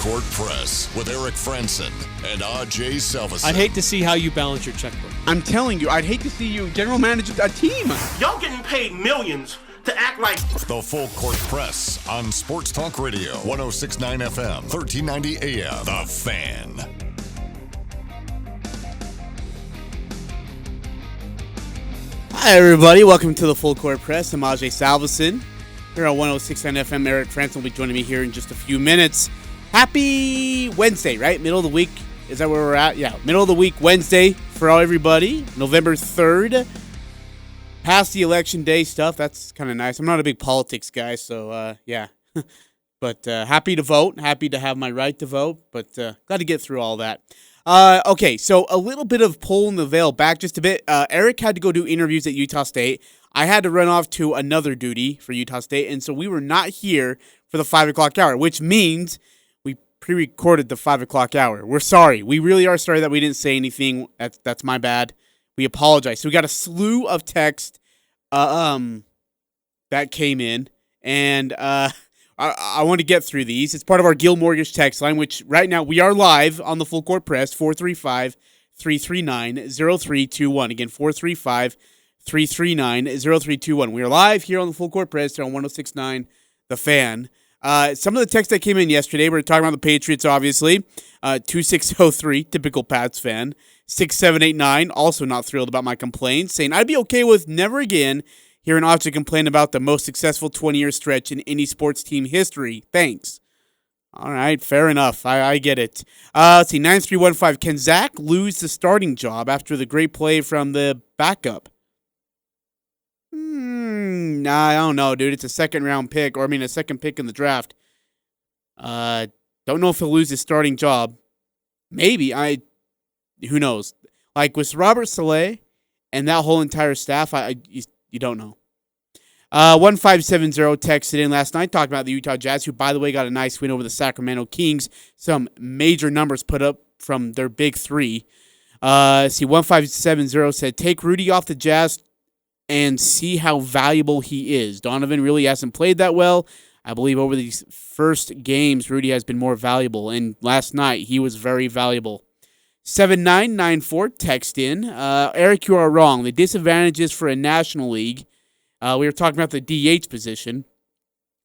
Court Press with Eric Frandsen and Ajay Salvesen. I'd hate to see how you balance your checkbook. I'm telling you, I'd hate to see you general manage a team. Y'all getting paid millions to act like... The Full Court Press on Sports Talk Radio, 106.9 FM, 1390 AM. The Fan. Hi, everybody. Welcome to the Full Court Press. I'm Ajay Salvesen. Here on 106.9 FM, Eric Frandsen will be joining me here in just a few minutes. Happy Wednesday, right? Middle of the week. Is that where we're at? Yeah, middle of the week, Wednesday for everybody. November 3rd. Past the election day stuff. That's kind of nice. I'm not a big politics guy, so yeah. But happy to vote. Happy to have my right to vote. But glad to get through all that. Okay, so a little bit of pulling the veil back just a bit. Eric had to go do interviews at Utah State. I had to run off to another duty for Utah State, and so we were not here for the 5 o'clock hour, which means we pre-recorded the 5 o'clock hour. We're sorry. We really are sorry that we didn't say anything. That's my bad. We apologize. So we got a slew of text that came in, and I want to get through these. It's part of our Gill Mortgage text line, which right now we are live on the Full Court Press, 435-339-0321. Again, 435-339-0321. We are live here on the Full Court Press here on 106.9 The Fan. Some of the texts that came in yesterday, we're talking about the Patriots, obviously. 2603, typical Pats fan. 6789, also not thrilled about my complaints, saying I'd be okay with never again hearing Ajay complain about the most successful 20-year stretch in any sports team history. Thanks. All right, fair enough. I get it. Let's see, 9315. Can Zach lose the starting job after the great play from the backup? Nah, I don't know, dude. It's a second-round pick, a second pick in the draft. Don't know if he'll lose his starting job. Maybe. Who knows? Like, with Robert Saleh and that whole entire staff, you don't know. 1570 texted in last night talking about the Utah Jazz, who, by the way, got a nice win over the Sacramento Kings. Some major numbers put up from their big three. 1570 said, take Rudy off the Jazz and see how valuable he is. Donovan really hasn't played that well. I believe over these first games, Rudy has been more valuable. And last night, he was very valuable. 7994 text in. Eric, you are wrong. The disadvantages for a National League. We were talking about the DH position.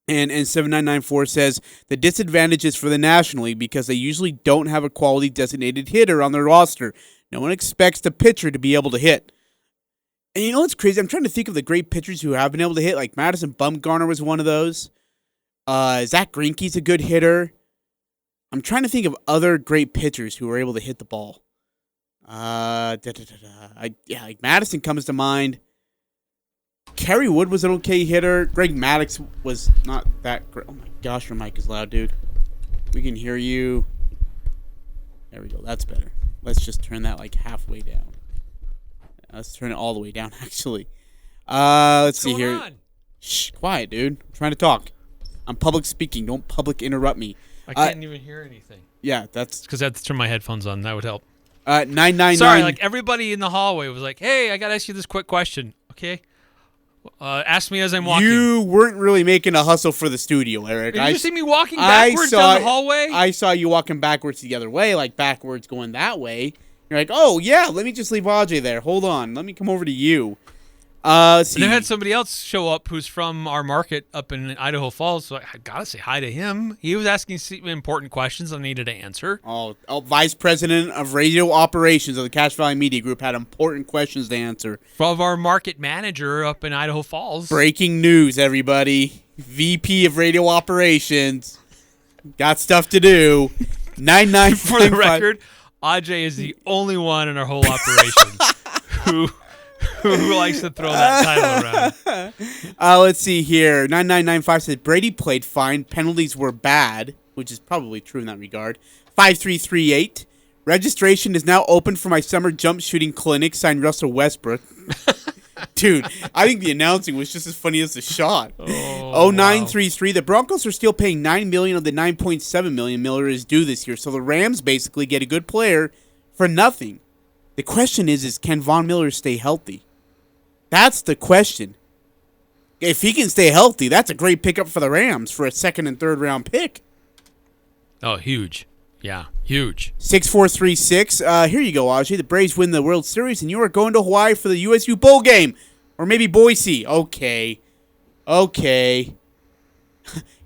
And 7994 says the disadvantages for the National League because they usually don't have a quality designated hitter on their roster. No one expects the pitcher to be able to hit. And you know what's crazy? I'm trying to think of the great pitchers who have been able to hit. Like Madison Bumgarner was one of those. Zach Greinke's a good hitter. I'm trying to think of other great pitchers who were able to hit the ball. Like Madison comes to mind. Kerry Wood was an okay hitter. Greg Maddux was not that great. Oh my gosh, your mic is loud, dude. We can hear you. There we go. That's better. Let's just turn that like halfway down. Let's turn it all the way down, actually. Let's see here. On? Shh, quiet, dude. I'm trying to talk. I'm public speaking. Don't public interrupt me. I can't even hear anything. Yeah, that's... because I have to turn my headphones on. That would help. 999... Sorry, like everybody in the hallway was like, hey, I got to ask you this quick question. Okay? Ask me as I'm walking. You weren't really making a hustle for the studio, Eric. Did you see me walking backwards down the hallway? I saw you walking backwards the other way, like backwards going that way. You're like, oh, yeah, let me just leave Ajay there. Hold on. Let me come over to you. And I had somebody else show up who's from our market up in Idaho Falls, so I got to say hi to him. He was asking important questions I needed to answer. Oh, Vice President of Radio Operations of the Cache Valley Media Group had important questions to answer. From our market manager up in Idaho Falls. Breaking news, everybody. VP of Radio Operations. Got stuff to do. 99 For the record, Ajay is the only one in our whole operation who likes to throw that title around. Let's see here. 9995 said Brady played fine. Penalties were bad, which is probably true in that regard. 5338. Registration is now open for my summer jump shooting clinic. Signed Russell Westbrook. Dude, I think the announcing was just as funny as the shot. 0933. Wow. The Broncos are still paying $9 million of the $9.7 million Miller is due this year, so the Rams basically get a good player for nothing. The question is can Von Miller stay healthy? That's the question. If he can stay healthy, that's a great pickup for the Rams for a second and third round pick. Oh, huge. Yeah, huge. 6436. Here you go, Ajay. The Braves win the World Series, and you are going to Hawaii for the USU Bowl game. Or maybe Boise. Okay.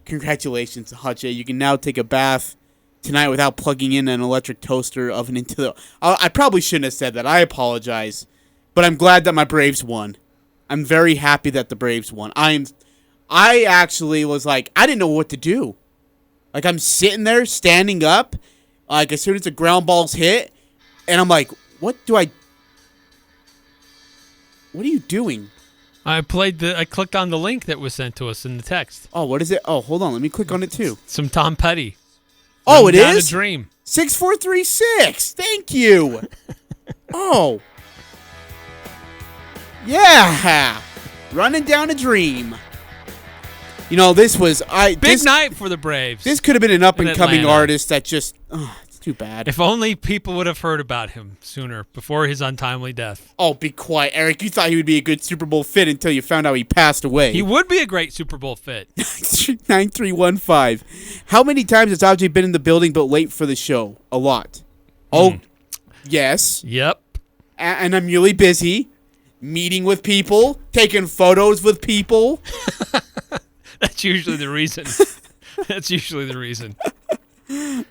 Congratulations, Ajay. You can now take a bath tonight without plugging in an electric toaster oven into the... I probably shouldn't have said that. I apologize. But I'm glad that my Braves won. I'm very happy that the Braves won. I actually was like, I didn't know what to do. Like, I'm sitting there, standing up, like, as soon as the ground ball's hit, and I'm like, what are you doing? I clicked on the link that was sent to us in the text. Oh, what is it? Oh, hold on. Let me click on it, too. Some Tom Petty. Oh, it Down is? a Dream. 6436. Thank you. Oh. Yeah. Running down a dream. You know, this was... Big night for the Braves. This could have been an up-and-coming Atlanta. artist that just... it's too bad. If only people would have heard about him sooner, before his untimely death. Oh, be quiet, Eric. You thought he would be a good Super Bowl fit until you found out he passed away. He would be a great Super Bowl fit. 9315. How many times has Ajay been in the building but late for the show? A lot. Oh, yes. Yep. And I'm really busy. Meeting with people. Taking photos with people. That's usually the reason. That's usually the reason.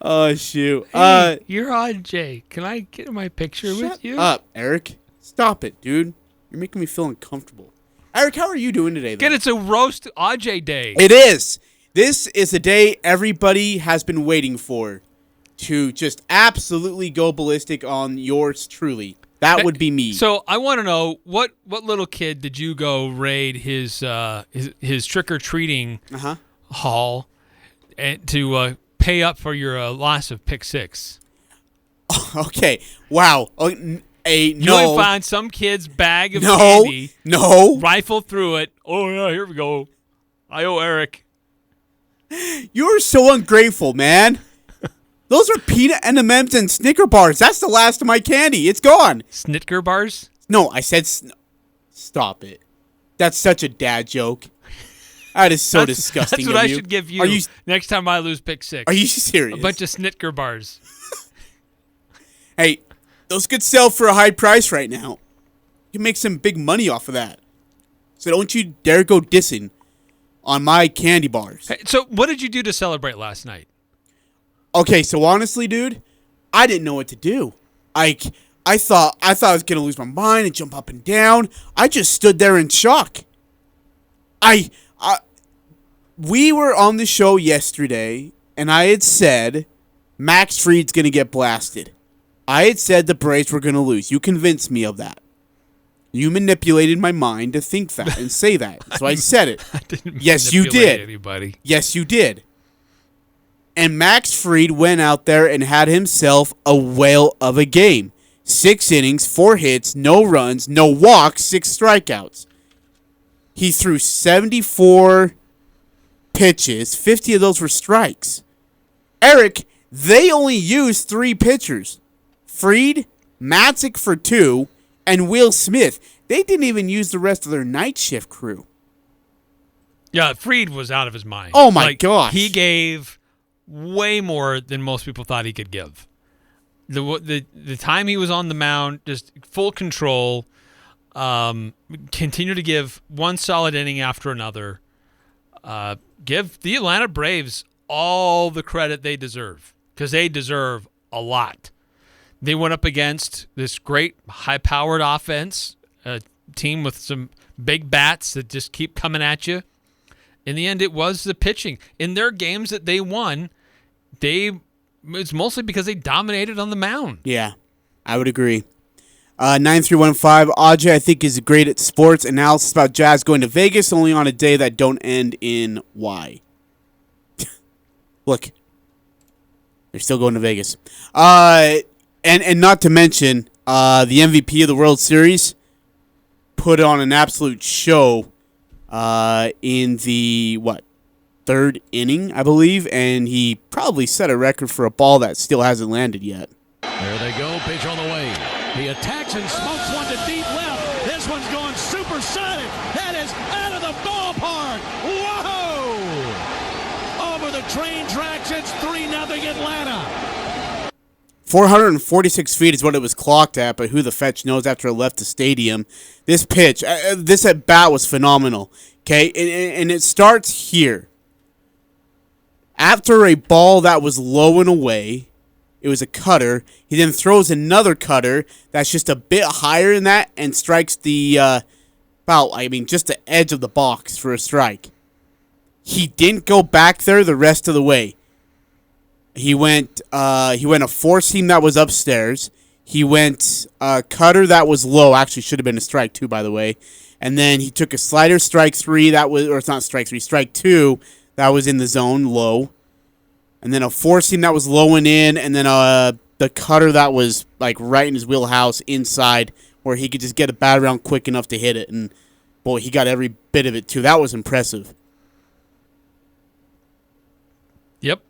Oh, shoot. Hey, you're Ajay. Can I get my picture with you? Shut up, Eric. Stop it, dude. You're making me feel uncomfortable. Eric, how are you doing today, though? Again, it's a roast Ajay day. It is. This is a day everybody has been waiting for. To just absolutely go ballistic on yours truly. That would be me. So I want to know, what little kid did you go raid his trick-or-treating hall and to pay up for your loss of pick six? Okay. Wow. You would find some kid's bag of No. candy. No. Rifle through it. Oh, yeah, here we go. I owe Eric. You're so ungrateful, man. Those are peanut M&Ms and Snicker bars. That's the last of my candy. It's gone. Snicker bars? No, I said... Stop it. That's such a dad joke. That is so disgusting. That's what I should give you, next time I lose pick six. Are you serious? A bunch of Snicker bars. Hey, those could sell for a high price right now. You can make some big money off of that. So don't you dare go dissing on my candy bars. Hey, so what did you do to celebrate last night? Okay, so honestly, dude, I didn't know what to do. I thought I was gonna lose my mind and jump up and down. I just stood there in shock. We were on the show yesterday, and I had said Max Fried's gonna get blasted. I had said the Braves were gonna lose. You convinced me of that. You manipulated my mind to think that and say that. So I said it. I didn't yes, you did. Anybody. Yes, you did. And Max Fried went out there and had himself a whale of a game. 6 innings, 4 hits, no runs, no walks, 6 strikeouts. He threw 74 pitches. 50 of those were strikes. Eric, they only used 3 pitchers. Fried, Matzik for 2, and Will Smith. They didn't even use the rest of their night shift crew. Yeah, Fried was out of his mind. Oh, my gosh. He gave way more than most people thought he could give. The time he was on the mound, just full control, continued to give one solid inning after another. Give the Atlanta Braves all the credit they deserve, because they deserve a lot. They went up against this great high-powered offense, a team with some big bats that just keep coming at you. In the end, it was the pitching. In their games that they won, it's mostly because they dominated on the mound. Yeah, I would agree. 9315, Ajay, I think, is great at sports. Analysis about Jazz going to Vegas only on a day that don't end in Y. Look, they're still going to Vegas. And not to mention, the MVP of the World Series put on an absolute show in the, 3rd inning, I believe, and he probably set a record for a ball that still hasn't landed yet. There they go, pitch on the way. He attacks and smokes one to deep left. This one's going supersonic. That is out of the ballpark. Whoa! Over the train tracks. It's 3-0 Atlanta. 446 feet is what it was clocked at, but who the fetch knows after it left the stadium. This pitch, this at bat was phenomenal. Okay, and it starts here. After a ball that was low and away, it was a cutter. He then throws another cutter that's just a bit higher than that and strikes the just the edge of the box for a strike. He didn't go back there the rest of the way. He went a four-seam that was upstairs. He went a cutter that was low. Actually, should have been a strike two, by the way. And then he took a slider, strike three. It's not strike three, strike two. That was in the zone, low. And then a four-seam that was low and in. And then the cutter that was like right in his wheelhouse inside, where he could just get a bat around quick enough to hit it. And boy, he got every bit of it too. That was impressive. Yep.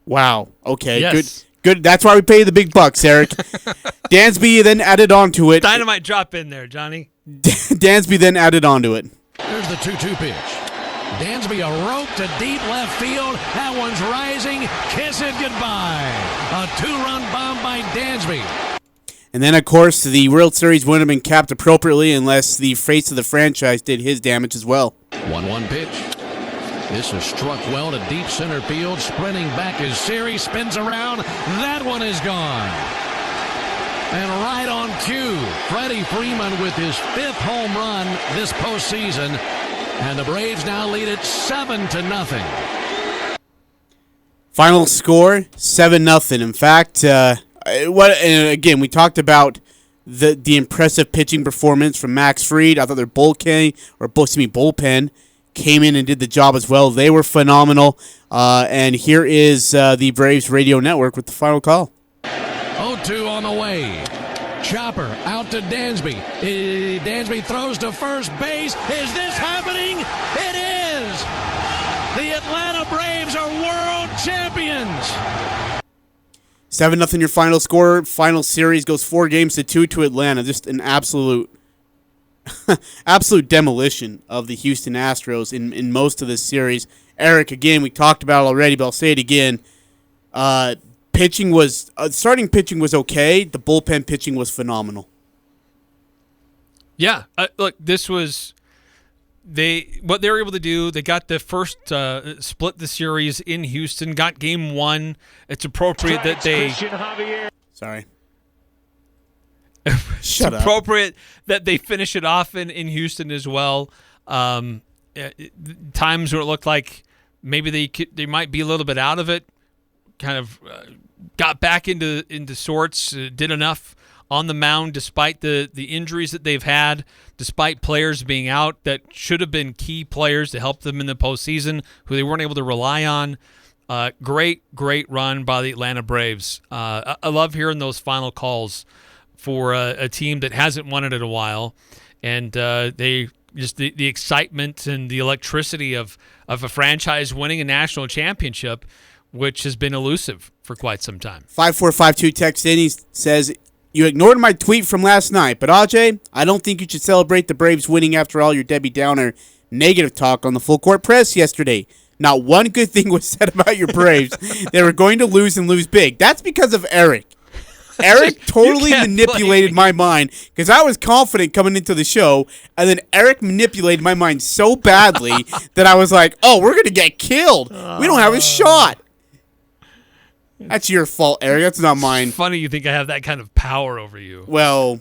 Wow. Okay. Yes. Good. That's why we pay the big bucks, Eric. Dansby then added on to it. Dynamite drop in there, Johnny. Dansby then added on to it. Here's the 2-2 pitch. Dansby a rope to deep left field. That one's rising. Kiss it goodbye. A 2-run bomb by Dansby. And then, of course, the World Series wouldn't have been capped appropriately unless the face of the franchise did his damage as well. 1-1 pitch. This is struck well to deep center field. Sprinting back as Siri spins around. That one is gone. And right on cue, Freddie Freeman with his 5th home run this postseason. And the Braves now lead it 7-0. Final score, 7-0. In fact, again, we talked about the impressive pitching performance from Max Fried. I thought their bullpen came in and did the job as well. They were phenomenal. And here is the Braves radio network with the final call. 0-2 on the way. Chopper out to Dansby. Dansby throws to first base. Is this happening? It is! The Atlanta Braves are world champions! 7-0 your final score. Final series goes 4-2 to Atlanta. Just an absolute demolition of the Houston Astros in most of this series. Eric, again, we talked about it already, but I'll say it again. Starting pitching was okay. The bullpen pitching was phenomenal. Yeah, look, this was what they were able to do. They got the first split the series in Houston. Got game one. It's appropriate that they. Sorry. It's appropriate that they finish it off in Houston as well. Times where it looked like maybe they might be a little bit out of it, kind of got back into sorts, did enough on the mound despite the injuries that they've had, despite players being out that should have been key players to help them in the postseason, who they weren't able to rely on. Great run by the Atlanta Braves. I love hearing those final calls for a team that hasn't won it in a while, and they just the excitement and the electricity of a franchise winning a national championship, which has been elusive for quite some time. 5452 text in. He says, "You ignored my tweet from last night, but Ajay, I don't think you should celebrate the Braves winning after all your Debbie Downer negative talk on the Full Court Press yesterday. Not one good thing was said about your Braves. They were going to lose and lose big." That's because of Eric. Eric totally manipulated my mind because I was confident coming into the show, and then Eric manipulated my mind so badly that I was like, oh, we're going to get killed. We don't have a shot. That's your fault, Eric. That's not mine. It's funny you think I have that kind of power over you. Well,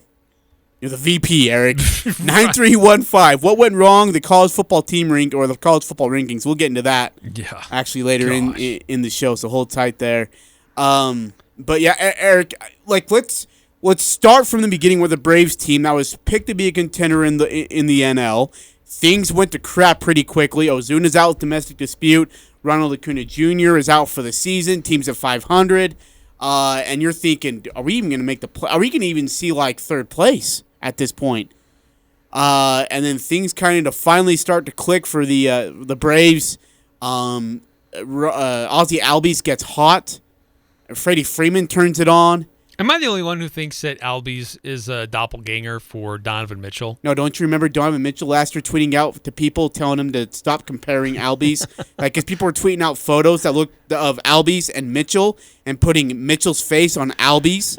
you're the VP, Eric. 9315. What went wrong? The college football team or the college football rankings. We'll get into that. Yeah. Actually, later in the show. So hold tight there. But yeah, Eric, like let's start from the beginning with the Braves team that was picked to be a contender in the NL. Things went to crap pretty quickly. Ozuna's out with domestic dispute. Ronald Acuna Jr. is out for the season. Team's at 500. And you're thinking, are we even going to make the play? Are we going to even see like third place at this point? And then things kind of finally start to click for the Braves. Ozzie Albies gets hot. Freddie Freeman turns it on. Am I the only one who thinks that Albies is a doppelganger for Donovan Mitchell? No, don't you remember Donovan Mitchell last year tweeting out to people telling him to stop comparing Albies? Like, because people were tweeting out photos that looked of Albies and Mitchell and putting Mitchell's face on Albies.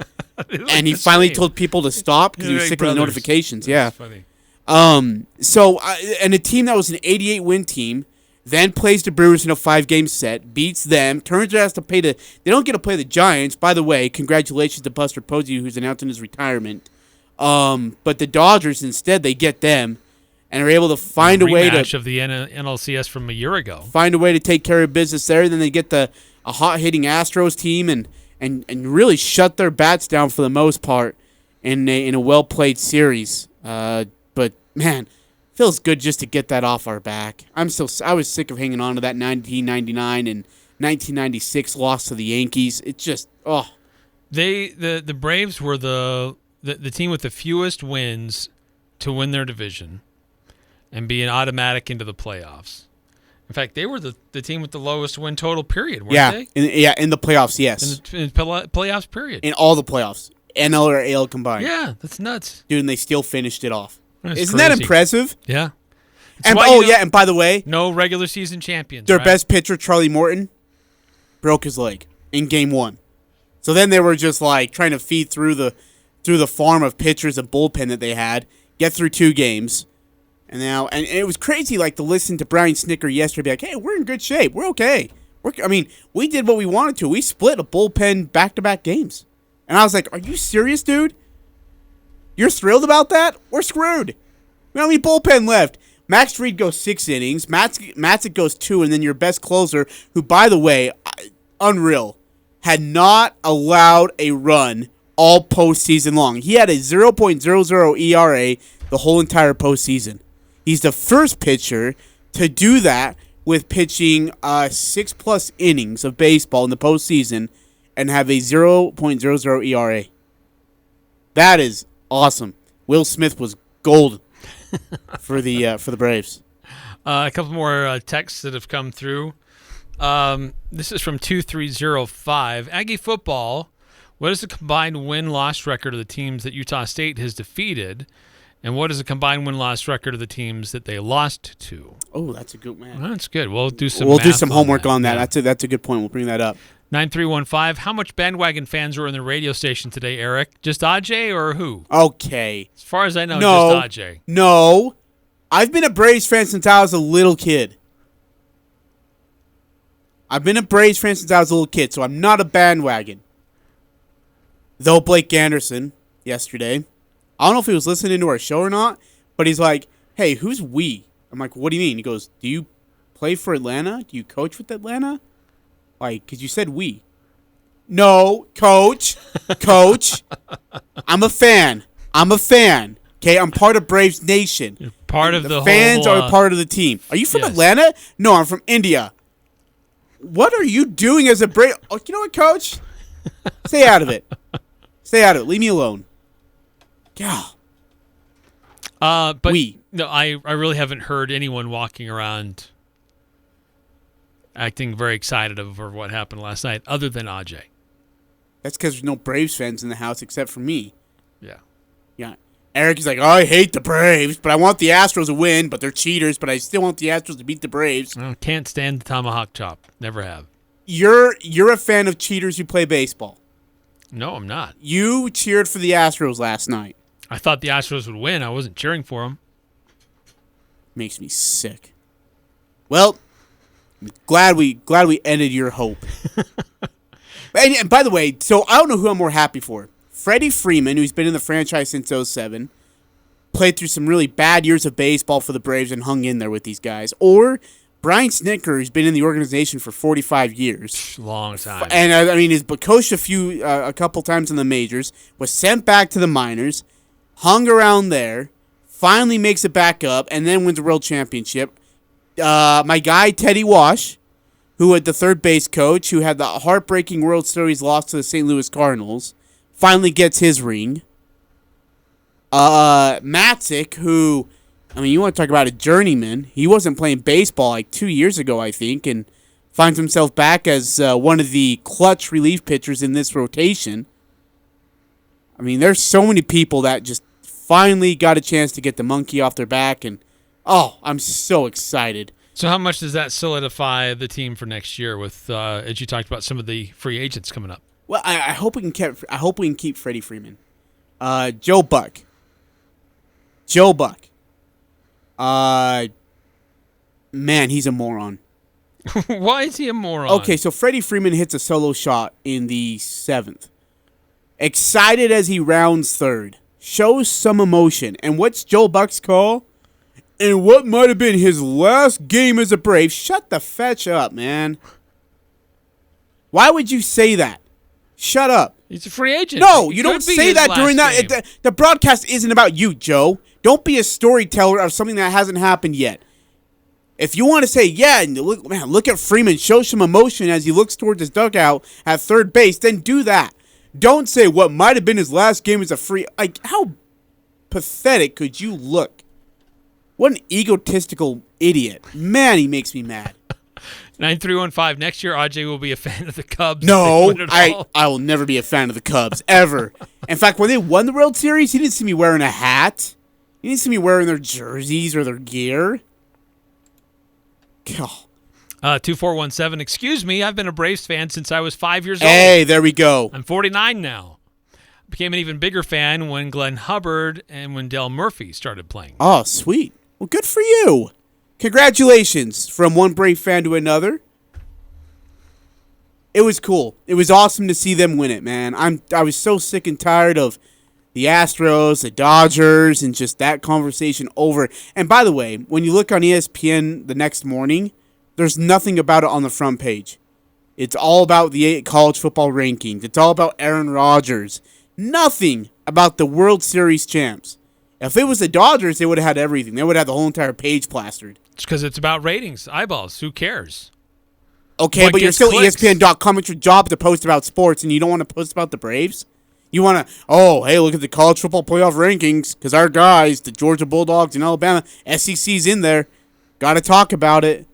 And he finally told people to stop because he was sick of the notifications. That's yeah. funny. And a team that was an 88-win team then plays the Brewers in a 5-game set, beats them, turns their ass to play they don't get to play the Giants. By the way, congratulations to Buster Posey, who's announcing his retirement. But the Dodgers, instead, they get them and are able to find a way to... rematch of the NLCS from a year ago. Find a way to take care of business there. Then they get a hot-hitting Astros team and really shut their bats down for the most part in a well-played series. But, man... feels good just to get that off our back. I was sick of hanging on to that 1999 and 1996 loss to the Yankees. It's just the Braves were the team with the fewest wins to win their division and be an automatic into the playoffs. In fact, they were the team with the lowest win total period, weren't they? In the playoffs, yes. In the playoffs period. In all the playoffs, NL or AL combined. Yeah, that's nuts. Dude, and they still finished it off. Isn't that impressive? Yeah. And and by the way, no regular season champions. Their right? best pitcher, Charlie Morton, broke his leg in Game 1. So then they were just like trying to feed through the farm of pitchers and bullpen that they had, get through 2 games, and it was crazy. Like to listen to Brian Snitker yesterday, be like, "Hey, we're in good shape. We're okay. We did what we wanted to. We split a bullpen back-to-back games." And I was like, "Are you serious, dude? You're thrilled about that? We're screwed. We don't have any bullpen left." Max Fried goes 6 innings. Matzik goes 2, and then your best closer, who, by the way, unreal, had not allowed a run all postseason long. He had a 0.00 ERA the whole entire postseason. He's the first pitcher to do that with pitching 6+ innings of baseball in the postseason and have a 0.00 ERA. That is awesome. Will Smith was golden for the Braves. A couple more texts that have come through. This is from 2305. Aggie football. What is the combined win-loss record of the teams that Utah State has defeated? And what is the combined win-loss record of the teams that they lost to? Oh, that's a good one. That's good. We'll do some homework on that. Yeah. That's a good point. We'll bring that up. 9315. How much bandwagon fans were in the radio station today, Eric? Just Ajay or who? Okay. As far as I know, just Ajay. No. I've been a Braves fan since I was a little kid. So I'm not a bandwagon. Though Blake Anderson yesterday, I don't know if he was listening to our show or not, but he's like, "Hey, who's we?" I'm like, "What do you mean?" He goes, "Do you play for Atlanta? Do you coach with Atlanta?" Like, because you said we. No, coach. I'm a fan. Okay, I'm part of Braves Nation. You're part of the fans whole, are part of the team. Are you from yes. Atlanta? No, I'm from India. What are you doing as a Brave? Oh, you know what, coach? Stay out of it. Leave me alone. Yeah. But no, I really haven't heard anyone walking around acting very excited over what happened last night, other than Ajay. That's because there's no Braves fans in the house except for me. Yeah. Eric is like, "Oh, I hate the Braves, but I want the Astros to win, but they're cheaters, but I still want the Astros to beat the Braves." I can't stand the tomahawk chop. Never have. You're a fan of cheaters who play baseball. No, I'm not. You cheered for the Astros last night. I thought the Astros would win. I wasn't cheering for them. Makes me sick. Well, glad we ended your hope. and by the way, so I don't know who I'm more happy for. Freddie Freeman, who's been in the franchise since 2007, played through some really bad years of baseball for the Braves and hung in there with these guys. Or Brian Snitker, who's been in the organization for 45 years. Long time. And, I mean, he's coached a couple times in the majors, was sent back to the minors, hung around there, finally makes it back up, and then wins a world championship. My guy, Teddy Wash, who had the third base coach, who had the heartbreaking World Series loss to the St. Louis Cardinals, finally gets his ring. Matzik, who, I mean, you want to talk about a journeyman. He wasn't playing baseball like 2 years ago, I think, and finds himself back as one of the clutch relief pitchers in this rotation. I mean, there's so many people that just finally got a chance to get the monkey off their back, and I'm so excited. So how much does that solidify the team for next year with, as you talked about, some of the free agents coming up? Well, I hope we can keep Freddie Freeman. Joe Buck. Man, he's a moron. Why is he a moron? Okay, so Freddie Freeman hits a solo shot in the 7th. Excited as he rounds third. Shows some emotion. And what's Joe Buck's call? And what might have been his last game as a Brave. Shut the fetch up, man. Why would you say that? Shut up. He's a free agent. No, you don't say that during that. The broadcast isn't about you, Joe. Don't be a storyteller of something that hasn't happened yet. If you want to say, yeah, look at Freeman, show some emotion as he looks towards his dugout at third base, then do that. Don't say what might have been his last game as a free. Like, how pathetic could you look? What an egotistical idiot. Man, he makes me mad. 9315. Next year, Ajay will be a fan of the Cubs. No, I will never be a fan of the Cubs, ever. In fact, when they won the World Series, he didn't see me wearing a hat. He didn't see me wearing their jerseys or their gear. God. 2417. Excuse me, I've been a Braves fan since I was 5 years old. Hey, there we go. I'm 49 now. Became an even bigger fan when Glenn Hubbard and when Dale Murphy started playing. Oh, sweet. Well, good for you. Congratulations from one Brave fan to another. It was cool. It was awesome to see them win it, man. I was so sick and tired of the Astros, the Dodgers, and just that conversation over. And by the way, when you look on ESPN the next morning, there's nothing about it on the front page. It's all about the college football rankings. It's all about Aaron Rodgers. Nothing about the World Series champs. If it was the Dodgers, they would have had everything. They would have the whole entire page plastered. It's because it's about ratings, eyeballs. Who cares? Okay, but you're still ESPN.com. It's your job to post about sports, and you don't want to post about the Braves? You want to, hey, look at the college football playoff rankings, because our guys, the Georgia Bulldogs in Alabama, SEC's in there. Got to talk about it.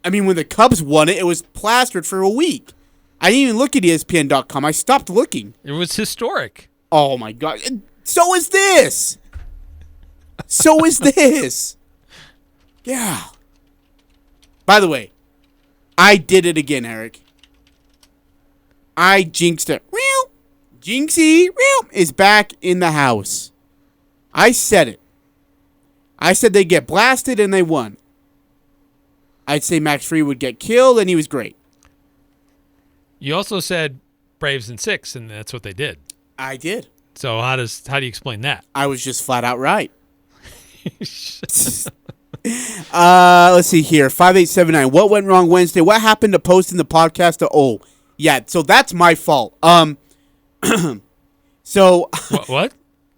I mean, when the Cubs won it, it was plastered for a week. I didn't even look at ESPN.com. I stopped looking. It was historic. Oh, my God. So is this. So is this. Yeah. By the way, I did it again, Eric. I jinxed it. Jinxie is back in the house. I said it. I said they'd get blasted, and they won. I'd say Max Fried would get killed, and he was great. You also said Braves in 6, and that's what they did. I did. So how do you explain that? I was just flat out right. Let's see here. 5879. What went wrong Wednesday? What happened to posting the podcast? Yeah. So that's my fault. So what?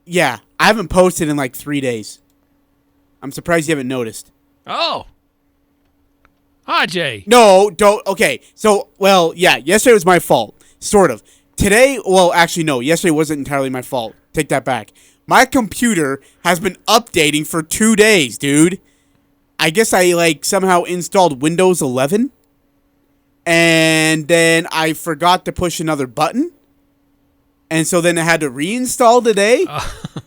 Yeah, I haven't posted in like 3 days. I'm surprised you haven't noticed. Oh. Ajay. No, don't. Okay. So, yeah, yesterday was my fault. Sort of. Today, actually, no. Yesterday wasn't entirely my fault. Take that back. My computer has been updating for 2 days, dude. I guess I, somehow installed Windows 11. And then I forgot to push another button. And so then I had to reinstall today.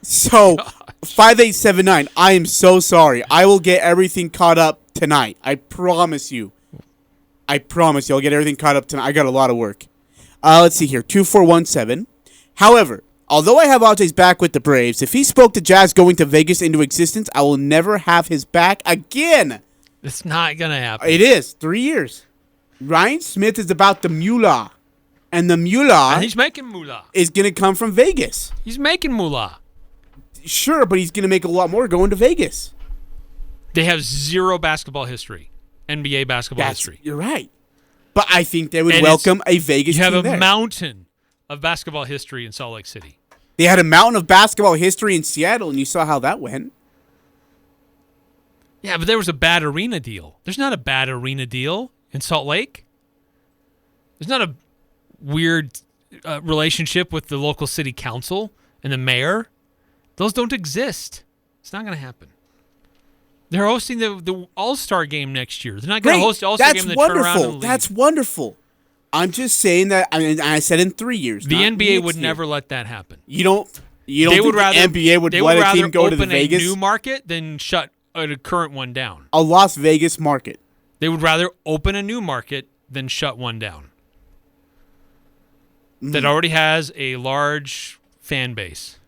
So, 5879, I am so sorry. I will get everything caught up tonight. I promise you. I'll get everything caught up tonight. I got a lot of work. Let's see here. 2417. However, although I have Ajay's back with the Braves, if he spoke to Jazz going to Vegas into existence, I will never have his back again. It's not going to happen. It is. 3 years. Ryan Smith is about the moolah. And the moolah... And he's making moolah. ...is going to come from Vegas. He's making moolah. Sure, but he's going to make a lot more going to Vegas. They have zero basketball history. NBA basketball history. You're right. But I think they would welcome a Vegas team there. You have a mountain of basketball history in Salt Lake City. They had a mountain of basketball history in Seattle, and you saw how that went. Yeah, but there was a bad arena deal. There's not a bad arena deal in Salt Lake. There's not a weird relationship with the local city council and the mayor. Those don't exist. It's not going to happen. They're hosting the All-Star game next year. They're not going to host the All-Star game and then turn around and leave. That's wonderful. I'm just saying that. I mean, I said in 3 years. The not NBA next would year. never let that happen. You don't They think would rather the NBA would they let would a rather team go to the open Vegas? a new market than shut a current one down. A Las Vegas market. They would rather open a new market than shut one down that already has a large fan base.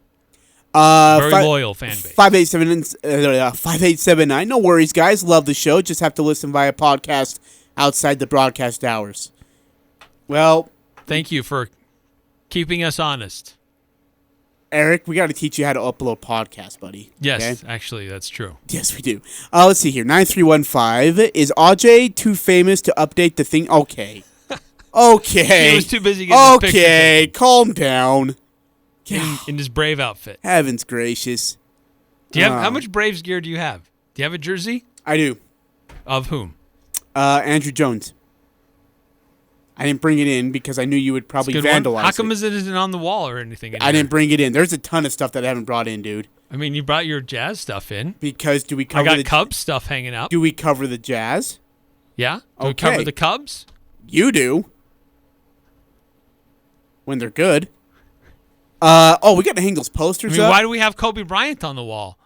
Very loyal fan base. 5879. No worries, guys. Love the show. Just have to listen via podcast outside the broadcast hours. Well, thank you for keeping us honest. Eric, we got to teach you how to upload podcasts, buddy. Yes, okay? actually, that's true. Yes, we do. Let's see here. 9315. Is Ajay too famous to update the thing? Okay. Okay. He was too busy getting his picture Okay, calm down. in his Brave outfit. Heavens gracious. Do you have how much Braves gear do you have? Do you have a jersey? I do. Of whom? Andrew Jones. I didn't bring it in because I knew you would probably vandalize How come it. it isn't on the wall or anything? I didn't bring it in. There's a ton of stuff that I haven't brought in, dude. I mean, you brought your Jazz stuff in. Because do we I cover got the Cubs stuff hanging up. Do we cover the Jazz? Yeah? Do we Okay. cover the Cubs? You do. When they're good. We got to hang those posters I mean, up. why do we have Kobe Bryant on the wall?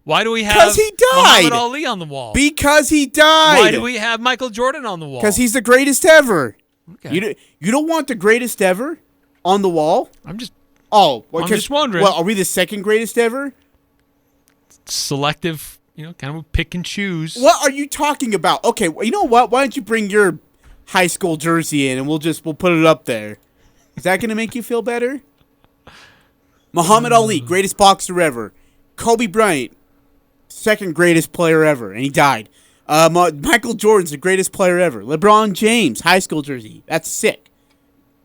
Why do we have 'Cause he died. Muhammad Ali on the wall? Because he died. Why do we have Michael Jordan on the wall? Because he's the greatest ever. Okay. You don't want the greatest ever on the wall? I'm just Oh, well, I'm just wondering. Well, are we the second greatest ever? selective, kind of pick and choose. What are you talking about? Okay, well, you know what? Why don't you bring your high school jersey in and we'll put it up there. Is that going to make you feel better? Muhammad Ali, greatest boxer ever. Kobe Bryant, second greatest player ever, and he died. Michael Jordan's the greatest player ever. LeBron James, high school jersey. That's sick.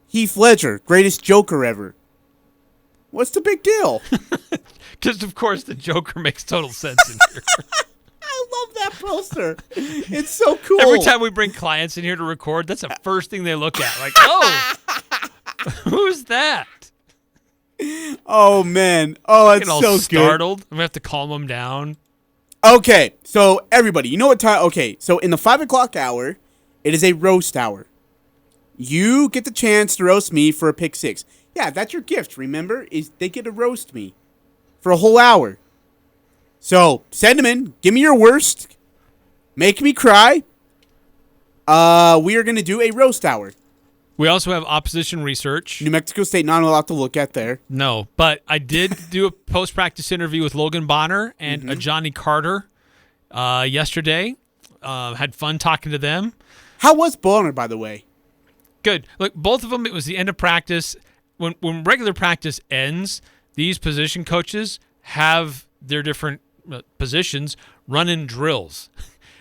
Heath Ledger, greatest Joker ever. What's the big deal? Because, of course, the Joker makes total sense in here. I love that poster. It's so cool. Every time we bring clients in here to record, that's the first thing they look at. Like, oh, who's that? Oh, man. Oh, that's Get all so startled. I'm going to have to calm them down. Okay, so everybody, you know what time? Okay, so in the 5 o'clock hour, it is a roast hour. You get the chance to roast me for a pick six. Yeah, that's your gift, remember? Is they get to roast me for a whole hour. So, send them in. Give me your worst. Make me cry. We are going to do a roast hour. We also have opposition research. New Mexico State not allowed to look at there. No, but I did do a post-practice interview with Logan Bonner and Johnny Carter yesterday. Had fun talking to them. How was Bonner, by the way? Good. Look, both of them, it was the end of practice. When regular practice ends, these position coaches have their different positions running drills.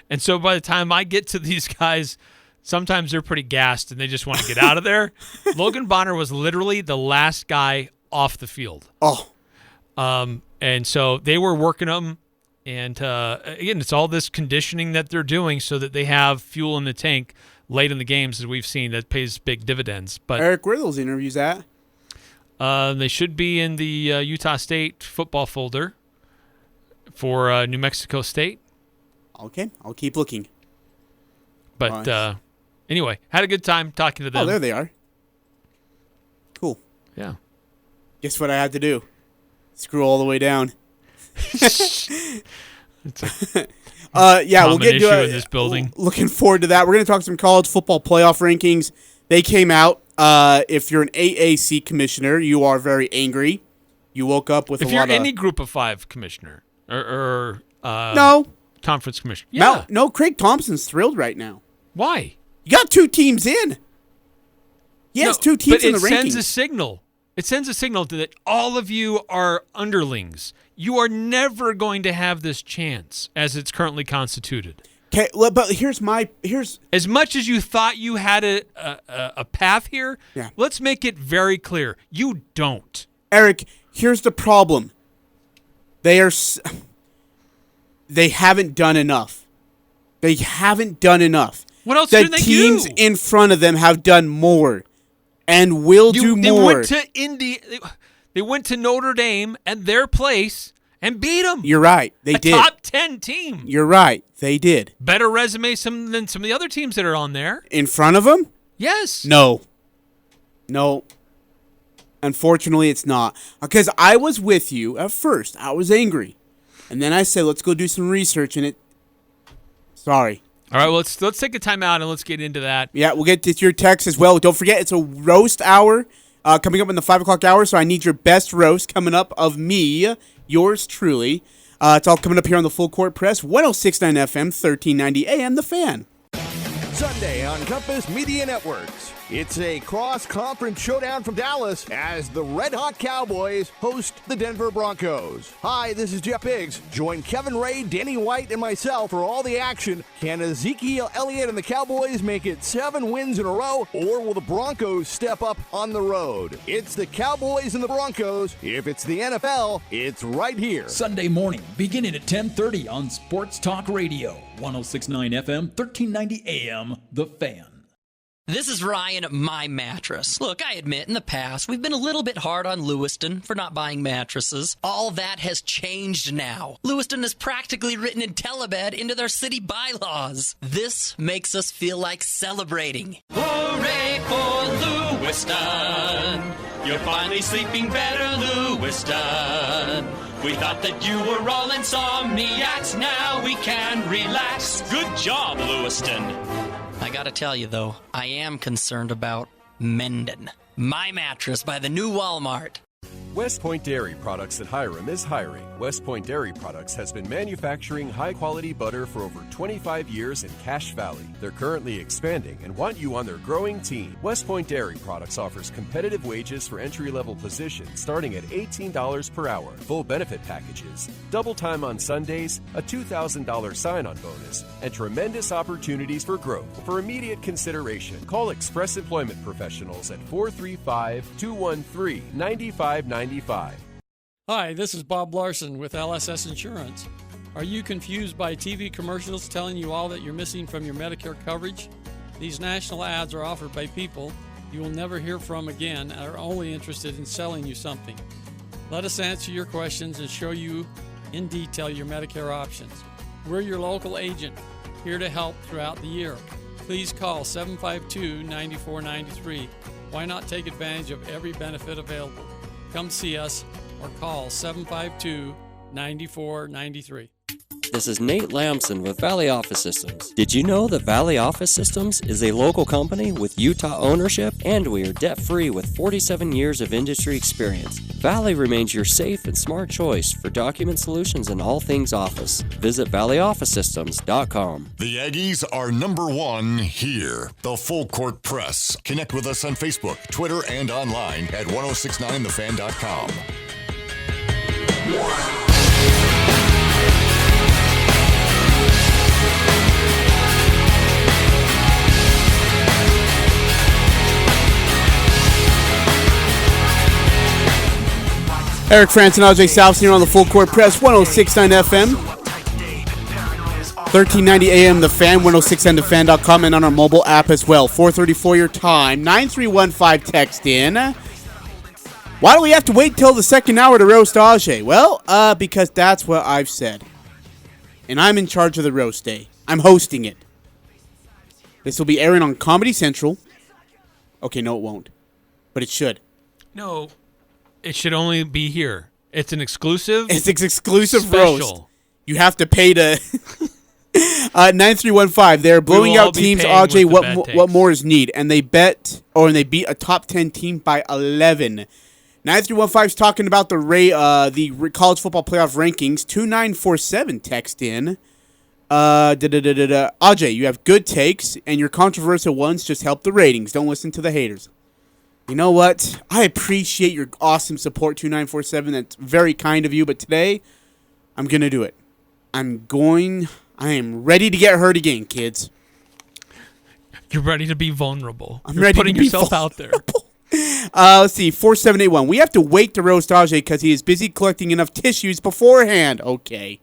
And so by the time I get to these guys, sometimes they're pretty gassed and they just want to get out of there. Logan Bonner was literally the last guy off the field. Oh. And so they were working them. And again, it's all this conditioning that they're doing so that they have fuel in the tank late in the games, as we've seen, that pays big dividends. But Eric, where are those interviews at? they should be in the Utah State football folder for New Mexico State. Okay, I'll keep looking. But Nice. anyway, had a good time talking to them. Oh, there they are. Cool. Yeah. Guess what I had to do? Scroll all the way down. Yeah, we'll Common get to issue it in this building. Looking forward to that. We're going to talk some college football playoff rankings. They came out. If you're an AAC commissioner, you are very angry. You woke up with If a you're lot of any Group of 5 commissioner or no, conference commissioner, yeah. no. Craig Thompson's thrilled right now. Why? You got 2 teams in. Yes, No, 2 teams in the But it sends a rankings. signal. It sends a signal that all of you are underlings. You are never going to have this chance as it's currently constituted. Okay, but here's As much as you thought you had a path here, Yeah. let's make it very clear. You don't. Eric. Here's the problem. They haven't done enough. They haven't done enough. What else The did they teams do? in front of them have done more and will do They more. went to They went to Notre Dame and their place and beat them. You're right. They a did. top 10 team. You're right. They did. Better resume than some of the other teams that are on there. In front of them? Yes. No. No. Unfortunately, it's not. Because I was with you at first. I was angry. And then I said, let's go do some research, and it... Sorry. All right, well, let's take a time out and let's get into that. Yeah, we'll get to your text as well. Don't forget, it's a roast hour coming up in the 5 o'clock hour, so I need your best roast coming up of me, yours truly. It's all coming up here on the Full Court Press, 106.9 FM, 1390 AM, The Fan. Sunday on Compass Media Networks. It's a cross-conference showdown from Dallas as the Red Hot Cowboys host the Denver Broncos. Hi, this is Jeff Biggs. Join Kevin Ray, Danny White, and myself for all the action. Can Ezekiel Elliott and the Cowboys make it 7 wins in a row, or will the Broncos step up on the road? It's the Cowboys and the Broncos. If it's the NFL, it's right here. Sunday morning, beginning at 10:30 on Sports Talk Radio, 106.9 FM, 1390 AM, The Fan. This is Ryan at My Mattress. Look, I admit in the past we've been a little bit hard on Lewiston for not buying mattresses. All that has changed now. Lewiston has practically written IntelliBed into their city bylaws. This makes us feel like celebrating. Hooray for Lewiston! You're finally sleeping better, Lewiston. We thought that you were all insomniacs. Now we can relax. Good job, Lewiston. I gotta tell you, though, I am concerned about Mendon. My Mattress by the new Walmart. West Point Dairy Products at Hiram is hiring. West Point Dairy Products has been manufacturing high-quality butter for over 25 years in Cache Valley. They're currently expanding and want you on their growing team. West Point Dairy Products offers competitive wages for entry-level positions starting at $18 per hour, full benefit packages, double time on Sundays, a $2,000 sign-on bonus, and tremendous opportunities for growth. For immediate consideration, call Express Employment Professionals at 435-213-9595. Hi, this is Bob Larson with LSS Insurance. Are you confused by TV commercials telling you all that you're missing from your Medicare coverage? These national ads are offered by people you will never hear from again and are only interested in selling you something. Let us answer your questions and show you in detail your Medicare options. We're your local agent, here to help throughout the year. Please call 752-9493. Why not take advantage of every benefit available? Come see us or call 752-9493. This is Nate Lamson with Valley Office Systems. Did you know that Valley Office Systems is a local company with Utah ownership, and we are debt-free with 47 years of industry experience? Valley remains your safe and smart choice for document solutions and all things office. Visit valleyofficesystems.com. The Aggies are #1 here. The Full Court Press. Connect with us on Facebook, Twitter, and online at 1069thefan.com. Eric Frandsen, Ajay Salvesen here on the Full Court Press, 106.9 FM, 1390 AM, The Fan, 1069thefan.com, and on our mobile app as well. 4:34 your time, 9315 text in. Why do we have to wait till the second hour to roast Ajay? Well, because that's what I've said. And I'm in charge of the roast day. I'm hosting it. This will be airing on Comedy Central. Okay, no it won't. But it should. No, it should only be here. It's an exclusive. It's an exclusive special roast. You have to pay to 9315. They're blowing out teams. Ajay, what more is need? And they beat a top 10 team by 11. 9315 is talking about the college football playoff rankings. 2947 text in. Ajay, you have good takes, and your controversial ones just help the ratings. Don't listen to the haters. You know what? I appreciate your awesome support, 2947. That's very kind of you, but today, I'm going to do it. I am ready to get hurt again, kids. You're ready to be vulnerable. I'm ready putting to be yourself out there. Let's see, 4781. We have to wait to roast Ajay because he is busy collecting enough tissues beforehand. Okay.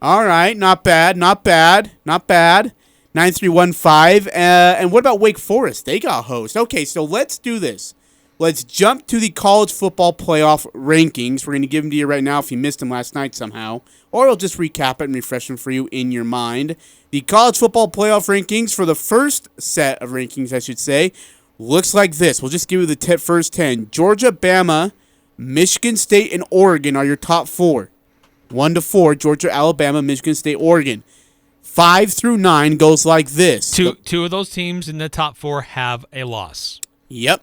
All right, not bad. 9315. And what about Wake Forest? They got host. Okay, so let's do this. Let's jump to the college football playoff rankings. We're going to give them to you right now if you missed them last night somehow. Or I'll just recap it and refresh them for you in your mind. The college football playoff rankings for the first set of rankings, I should say. looks like this. We'll just give you the first 10. Georgia, Bama, Michigan State, and Oregon are your top 4. 1 to 4, Georgia, Alabama, Michigan State, Oregon. 5 through 9 goes like this. Two of those teams in the top 4 have a loss. Yep.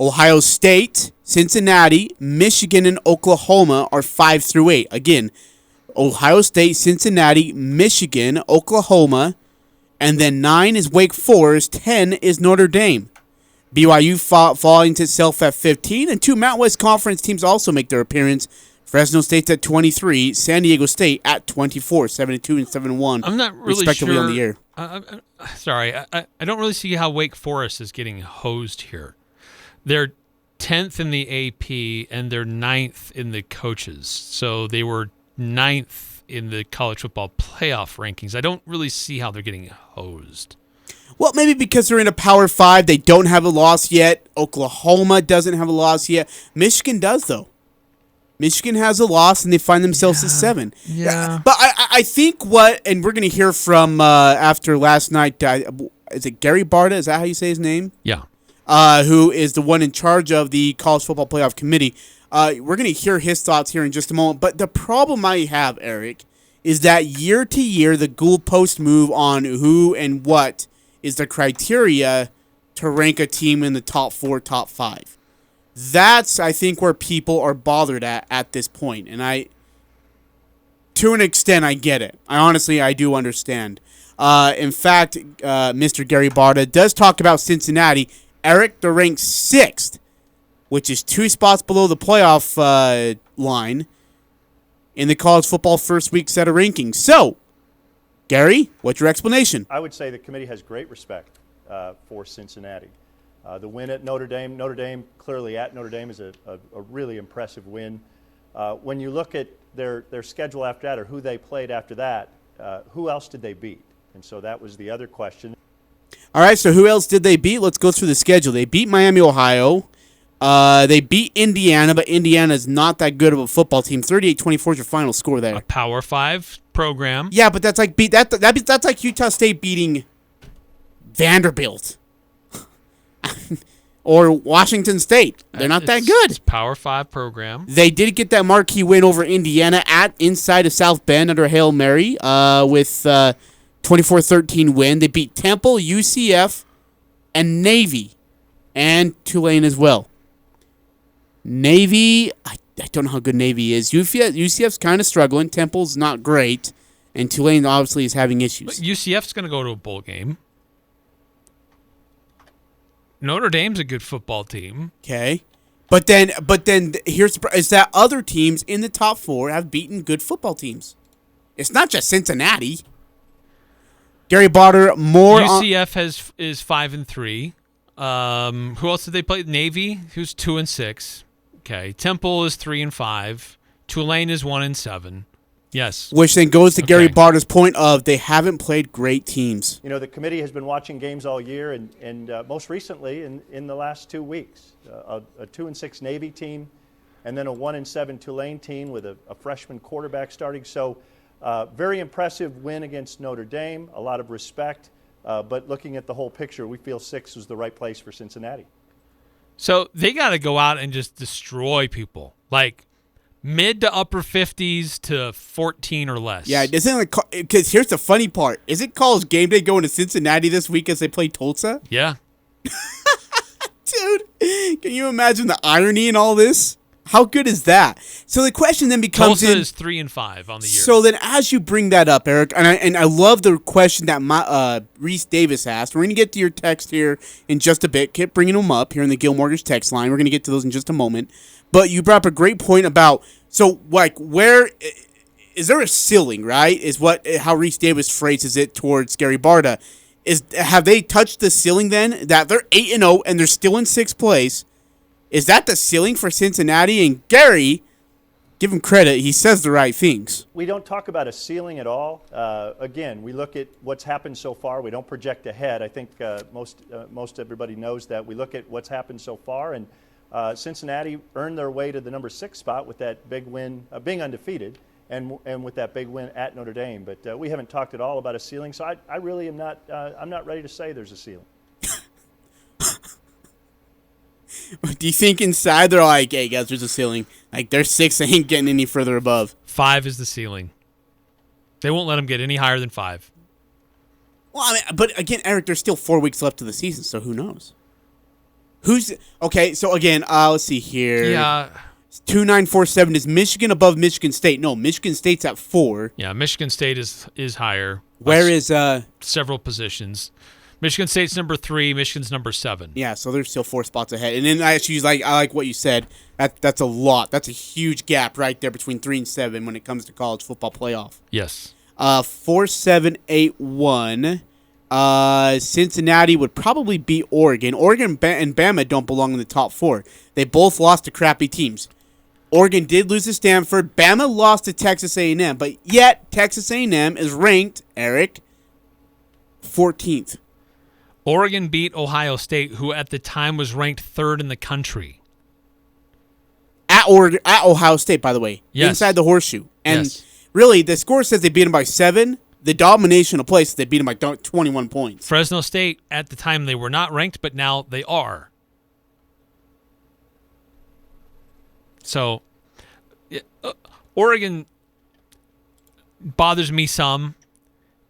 Ohio State, Cincinnati, Michigan, and Oklahoma are 5 through 8. Again, Ohio State, Cincinnati, Michigan, Oklahoma, and then 9 is Wake Forest, 10 is Notre Dame. BYU falling to itself at 15, and 2 Mountain West Conference teams also make their appearance. Fresno State's at 23, San Diego State at 24, 7-2 and 7-1. I'm not really respectively sure. On the year. Sorry, I don't really see how Wake Forest is getting hosed here. They're 10th in the AP, and they're 9th in the coaches. So they were 9th in the college football playoff rankings. I don't really see how they're getting hosed. Well, maybe because they're in a Power 5, they don't have a loss yet. Oklahoma doesn't have a loss yet. Michigan does, though. Michigan has a loss, and they find themselves at 7. Yeah. But I think and we're going to hear from, after last night, is it Gary Barta? Is that how you say his name? Yeah. Who is the one in charge of the College Football Playoff Committee. We're going to hear his thoughts here in just a moment. But the problem I have, Eric, is that year to year, the goalposts move on who and what is the criteria to rank a team in the top 4, top 5. That's, I think, where people are bothered at this point. And to an extent, I get it. I do understand. In fact, Mr. Gary Barta does talk about Cincinnati. Eric, they're ranked 6th, which is 2 spots below the playoff line in the college football first week set of rankings. So, Gary, what's your explanation? I would say the committee has great respect for Cincinnati. The win at Notre Dame, clearly at Notre Dame, is a really impressive win. When you look at their schedule after that, or who they played after that, who else did they beat? And so that was the other question. All right, so who else did they beat? Let's go through the schedule. They beat Miami, Ohio. They beat Indiana, but Indiana is not that good of a football team. 38-24 is your final score there. A Power 5 program. Yeah, but that's like that's like Utah State beating Vanderbilt. Or Washington State. They're not that good. It's Power 5 program. They did get that marquee win over Indiana inside of South Bend under Hail Mary with 24-13 win. They beat Temple, UCF, and Navy, and Tulane as well. Navy, I don't know how good Navy is. UCF's kind of struggling. Temple's not great, and Tulane obviously is having issues. But UCF's going to go to a bowl game. Notre Dame's a good football team. Okay. But then is that other teams in the top 4 have beaten good football teams. It's not just Cincinnati. Gary Barta, more UCF is 5-3. Who else did they play? Navy, who's 2-6. Okay. Temple is 3-5. Tulane is 1-7. Yes. Which then goes to Gary Barta's point of they haven't played great teams. You know, the committee has been watching games all year, and most recently in the last 2 weeks, a 2-6 Navy team, and then a 1-7 Tulane team with a freshman quarterback starting. So, very impressive win against Notre Dame. A lot of respect, but looking at the whole picture, we feel 6 was the right place for Cincinnati. So they got to go out and just destroy people, like mid to upper 50s to 14 or less. Yeah, because here's the funny part. Is it College Game Day going to Cincinnati this week as they play Tulsa? Yeah. Dude, can you imagine the irony in all this? How good is that? So the question then becomes... Tulsa is 3-5 on the year. So then as you bring that up, Eric, and I love the question that Reese Davis asked. We're going to get to your text here in just a bit. Keep bringing them up here in the Gil Mortgage text line. We're going to get to those in just a moment. But you brought up a great point about, so like, where is there a ceiling, right? Is how Reese Davis phrases it towards Gary Barta. Have they touched the ceiling then? That they're 8-0 and they're still in 6th place. Is that the ceiling for Cincinnati? And Gary, give him credit, he says the right things. We don't talk about a ceiling at all. Again, we look at what's happened so far. We don't project ahead. I think most everybody knows that. We look at what's happened so far, and Cincinnati earned their way to the number 6 spot with that big win, being undefeated, and with that big win at Notre Dame. But we haven't talked at all about a ceiling, so I really am not. I'm not ready to say there's a ceiling. Do you think inside they're like, hey, guys, there's a ceiling. Like, they're 6, they ain't getting any further above. 5 is the ceiling. They won't let them get any higher than 5. Well, I mean, but again, Eric, there's still 4 weeks left of the season, so who knows? Okay, so again, let's see here. Yeah. 2947 is Michigan above Michigan State. No, Michigan State's at 4. Yeah, Michigan State is higher. Where is several positions? Michigan State's number 3. Michigan's number 7. Yeah, so they're still 4 spots ahead. And then I like what you said. That's a lot. That's a huge gap right there between 3 and 7 when it comes to college football playoff. Yes. 4-7-8-1. Cincinnati would probably beat Oregon. Oregon and Bama don't belong in the top 4. They both lost to crappy teams. Oregon did lose to Stanford. Bama lost to Texas A&M, but yet Texas A&M is ranked, Eric, 14th. Oregon beat Ohio State, who at the time was ranked 3rd in the country. At Ohio State, by the way. Yes. Inside the horseshoe. And yes. Really, the score says they beat them by 7. The domination of play says they beat them by 21 points. Fresno State, at the time, they were not ranked, but now they are. So, Oregon bothers me some.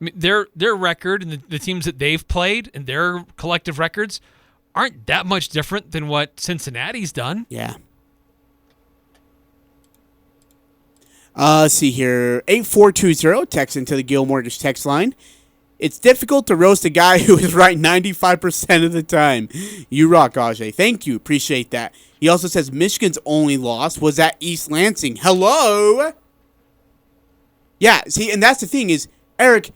I mean, their record and the teams that they've played and their collective records aren't that much different than what Cincinnati's done. Yeah. Let's see here. 8420, text into the Gil Mortgage text line. It's difficult to roast a guy who is right 95% of the time. You rock, Ajay. Thank you. Appreciate that. He also says Michigan's only loss was at East Lansing. Hello? Yeah, see, and that's the thing is, Eric,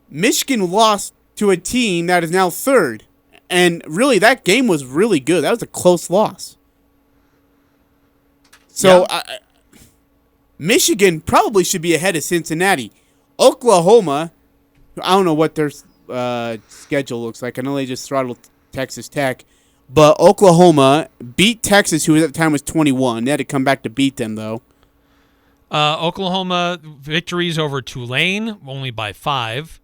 Michigan lost to a team that is now 3rd. And really, that game was really good. That was a close loss. So, yeah. Michigan probably should be ahead of Cincinnati. Oklahoma, I don't know what their schedule looks like. I know they just throttled Texas Tech. But Oklahoma beat Texas, who at the time was 21. They had to come back to beat them, though. Oklahoma victories over Tulane, only by 5.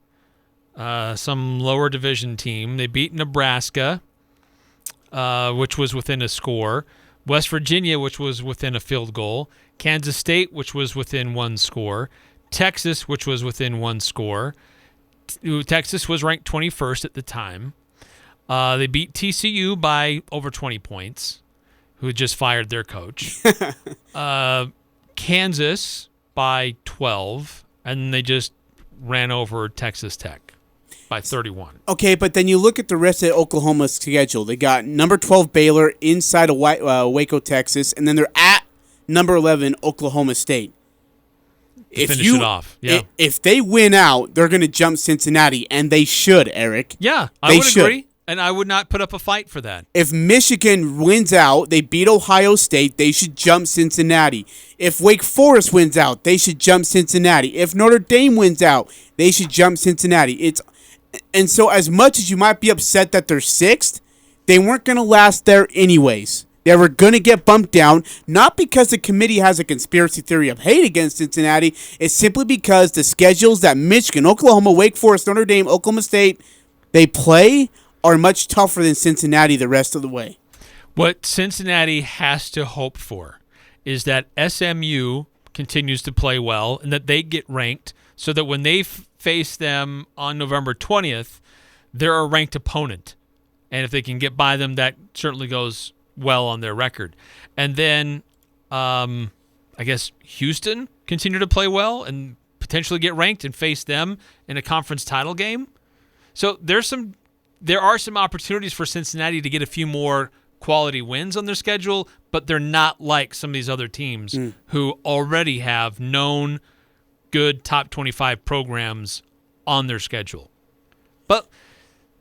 Some lower division team. They beat Nebraska, which was within a score. West Virginia, which was within a field goal. Kansas State, which was within 1 score. Texas, which was within 1 score. Texas was ranked 21st at the time. They beat TCU by over 20 points, who just fired their coach. Kansas by 12, and they just ran over Texas Tech by 31. Okay, but then you look at the rest of Oklahoma's schedule. They got number 12 Baylor inside of Waco, Texas, and then they're at number 11 Oklahoma State. Finish it off. Yeah. If they win out, they're going to jump Cincinnati, and they should, Eric. Yeah, I would agree, and I would not put up a fight for that. If Michigan wins out, they beat Ohio State, they should jump Cincinnati. If Wake Forest wins out, they should jump Cincinnati. If Notre Dame wins out, they should jump Cincinnati. And so as much as you might be upset that they're 6th, they weren't going to last there anyways. They were going to get bumped down, not because the committee has a conspiracy theory of hate against Cincinnati. It's simply because the schedules that Michigan, Oklahoma, Wake Forest, Notre Dame, Oklahoma State, they play are much tougher than Cincinnati the rest of the way. What Cincinnati has to hope for is that SMU continues to play well and that they get ranked so that when they face them on November 20th, they're a ranked opponent. And if they can get by them, that certainly goes well on their record. And then I guess Houston continue to play well and potentially get ranked and face them in a conference title game. So there are some opportunities for Cincinnati to get a few more quality wins on their schedule, but they're not like some of these other teams who already have known good top 25 programs on their schedule. But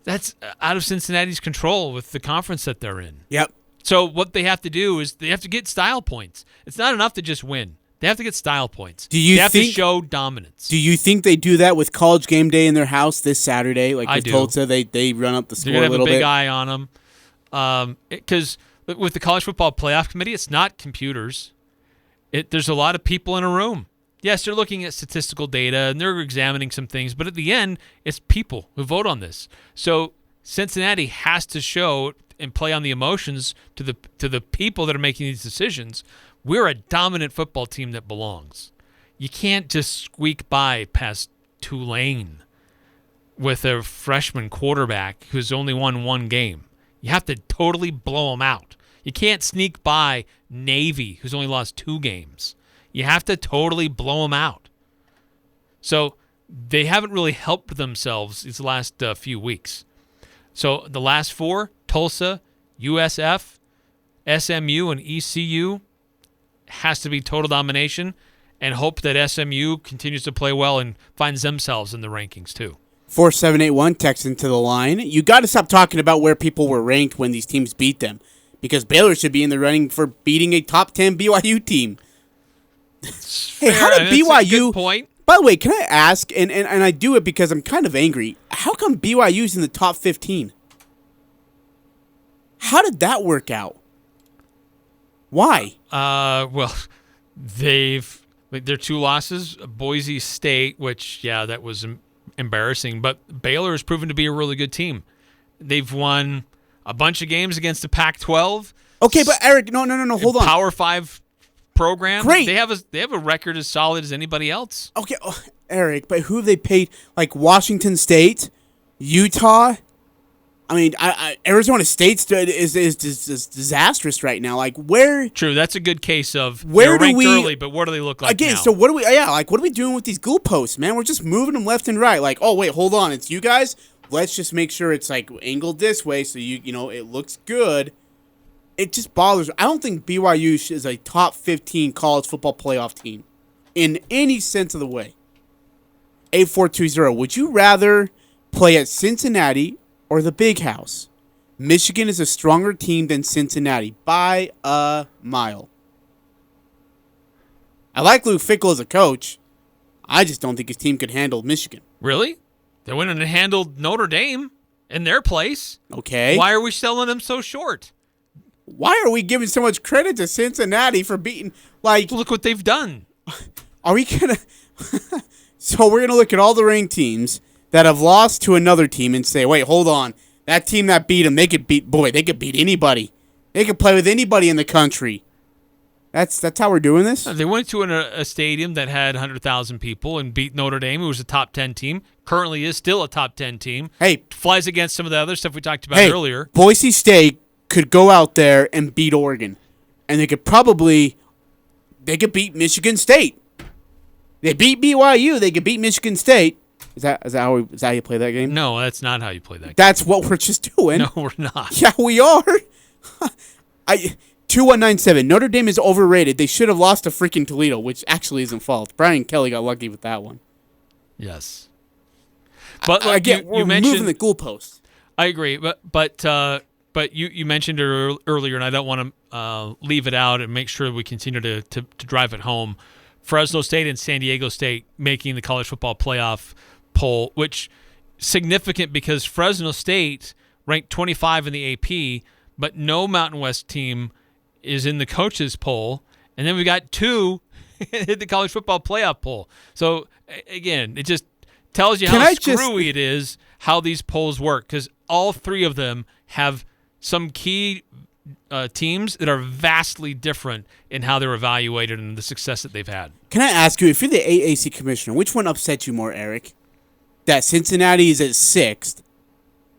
that's out of Cincinnati's control with the conference that they're in. Yep. So what they have to do is they have to get style points. It's not enough to just win. They have to get style points. They have to show dominance. Do you think they do that with College Game Day in their house this Saturday? Like with Tulsa, they run up the score a little bit? They're going to have a big eye on them. Because with the College Football Playoff Committee, it's not computers. There's a lot of people in a room. Yes, they're looking at statistical data, and they're examining some things, but at the end, it's people who vote on this. So Cincinnati has to show and play on the emotions to the people that are making these decisions. We're a dominant football team that belongs. You can't just squeak by past Tulane with a freshman quarterback who's only won one game. You have to totally blow them out. You can't sneak by Navy, who's only lost 2 games. You have to totally blow them out. So they haven't really helped themselves these last few weeks. So the last 4, Tulsa, USF, SMU, and ECU, has to be total domination, and hope that SMU continues to play well and finds themselves in the rankings too. 4781 text into the line. You got to stop talking about where people were ranked when these teams beat them, because Baylor should be in the running for beating a top 10 BYU team. Hey, how did BYU? That's a good point. By the way, can I ask, and I do it because I'm kind of angry, how come BYU's in the top 15? How did that work out? Why? Well, their 2 losses, Boise State, which, yeah, that was embarrassing, but Baylor has proven to be a really good team. They've won a bunch of games against the Pac-12. Okay, but Eric, no, hold on. Power 5 program. Great. They have a record as solid as anybody else. Okay, Eric, but who have they paid? Like Washington State, Utah. I mean, Arizona State is disastrous right now. Like, where? True, that's a good case of where they're do ranked we early, but what do they look like again? now? So what do we? Yeah, like what are we doing with these goalposts, man? We're just moving them left and right. Like, oh wait, hold on, it's you guys. Let's just make sure it's like angled this way so you know it looks good. It just bothers me. I don't think BYU is a top 15 college football playoff team in any sense of the way. 8420. Would you rather play at Cincinnati or the Big House? Michigan is a stronger team than Cincinnati by a mile. I like Luke Fickell as a coach. I just don't think his team could handle Michigan. Really? They went and handled Notre Dame in their place. Okay. Why are we selling them so short? Why are we giving so much credit to Cincinnati for beating, like... Look what they've done. Are we going to... So we're going to look at all the ranked teams that have lost to another team and say, wait, hold on. That team that beat them, they could beat anybody. They could play with anybody in the country. That's how we're doing this? They went to a stadium that had 100,000 people and beat Notre Dame, who was a top 10 team. Currently is still a top 10 team. Hey. Flies against some of the other stuff we talked about earlier. Boise State could go out there and beat Oregon. And they could beat Michigan State. They beat BYU, they could beat Michigan State. Is that how you play that game? No, that's not how you play that game. That's what we're just doing. No, we're not. Yeah, we are. 2197. Notre Dame is overrated. They should have lost to freaking Toledo, which actually isn't fault. Brian Kelly got lucky with that one. Yes. But again, you mentioned moving the goalposts. I agree, but you mentioned it earlier, and I don't want to leave it out and make sure we continue to drive it home. Fresno State and San Diego State making the college football playoff poll, which significant because Fresno State ranked 25 in the AP, but no Mountain West team is in the coaches poll, and then we got 2 in the college football playoff poll. So again, it just tells you how screwy it is how these polls work, because all 3 of them have some key teams that are vastly different in how they're evaluated and the success that they've had. Can I ask you, if you're the AAC commissioner, which one upsets you more, Eric? That Cincinnati is at 6th,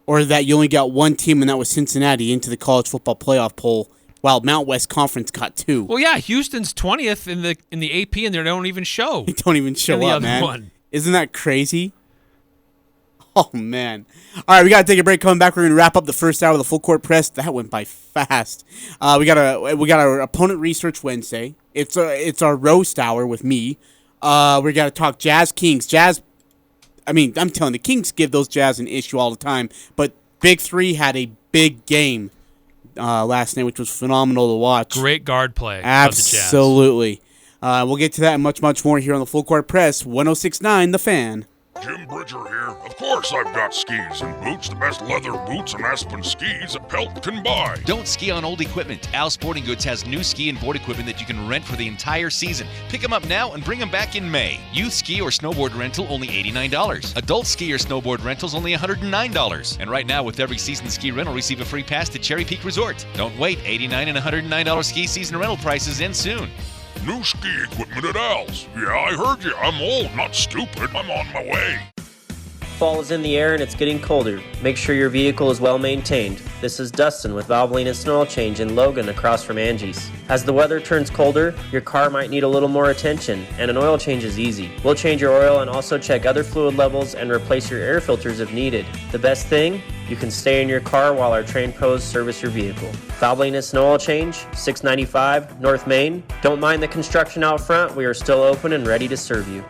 or that you only got 1 team, and that was Cincinnati, into the college football playoff poll, while Mount West Conference got 2? Well, yeah, Houston's 20th in the AP, and they don't even show. They don't even show up, man. One. Isn't that crazy? Oh, man. All right, we got to take a break. Coming back, we're going to wrap up the first hour of the Full Court Press. That went by fast. We got our Opponent Research Wednesday. It's our roast hour with me. We got to talk Jazz Kings. I'm telling you, the Kings give those Jazz an issue all the time. But Big 3 had a big game last night, which was phenomenal to watch. Great guard play. Absolutely. We'll get to that and much, much more here on the Full Court Press. 106.9 The Fan. Jim Bridger here. Of course I've got skis and boots, the best leather boots and Aspen skis a Pelt can buy. Don't ski on old equipment. Al Sporting Goods has new ski and board equipment that you can rent for the entire season. Pick them up now and bring them back in May. Youth ski or snowboard rental only $89. Adult ski or snowboard rentals only $109. And right now with every season ski rental, receive a free pass to Cherry Peak Resort. Don't wait. $89 and $109 ski season rental prices end soon. New ski equipment at Al's. Yeah, I heard you. I'm old, not stupid. I'm on my way. Fall is in the air and it's getting colder. Make sure your vehicle is well maintained. This is Dustin with Valvoline and Snow Change in Logan across from Angie's. As the weather turns colder, your car might need a little more attention, and an oil change is easy. We'll change your oil and also check other fluid levels and replace your air filters if needed. The best thing? You can stay in your car while our trained pros service your vehicle. Valvoline and Snow Oil Change, 695 North Main. Don't mind the construction out front. We are still open and ready to serve you.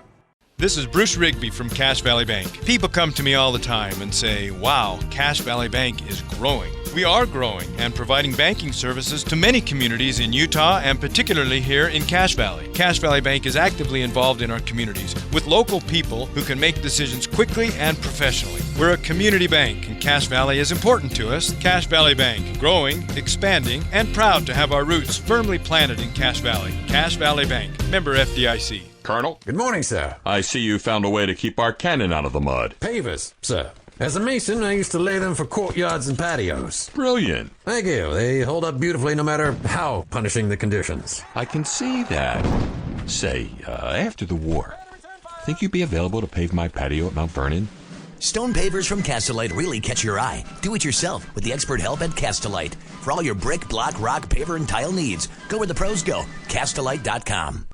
This is Bruce Rigby from Cache Valley Bank. People come to me all the time and say, wow, Cache Valley Bank is growing. We are growing and providing banking services to many communities in Utah and particularly here in Cache Valley. Cache Valley Bank is actively involved in our communities with local people who can make decisions quickly and professionally. We're a community bank and Cache Valley is important to us. Cache Valley Bank, growing, expanding, and proud to have our roots firmly planted in Cache Valley. Cache Valley Bank, member FDIC. Colonel? Good morning, sir. I see you found a way to keep our cannon out of the mud. Pavers, sir. As a mason, I used to lay them for courtyards and patios. Brilliant. Thank you. They hold up beautifully no matter how punishing the conditions. I can see that. Say, after the war, think you'd be available to pave my patio at Mount Vernon? Stone pavers from Castellite really catch your eye. Do it yourself with the expert help at Castellite. For all your brick, block, rock, paver, and tile needs, go where the pros go. Castellite.com.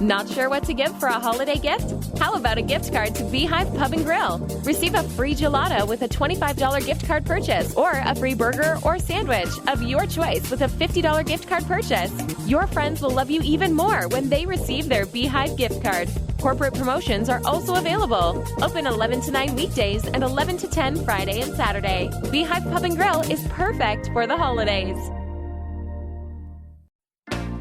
Not sure what to give for a holiday gift? How about a gift card to Beehive Pub and Grill? Receive a free gelato with a $25 gift card purchase or a free burger or sandwich of your choice with a $50 gift card purchase. Your friends will love you even more when they receive their Beehive gift card. Corporate promotions are also available. Open 11 to 9 weekdays and 11 to 10 Friday and Saturday. Beehive Pub and Grill is perfect for the holidays.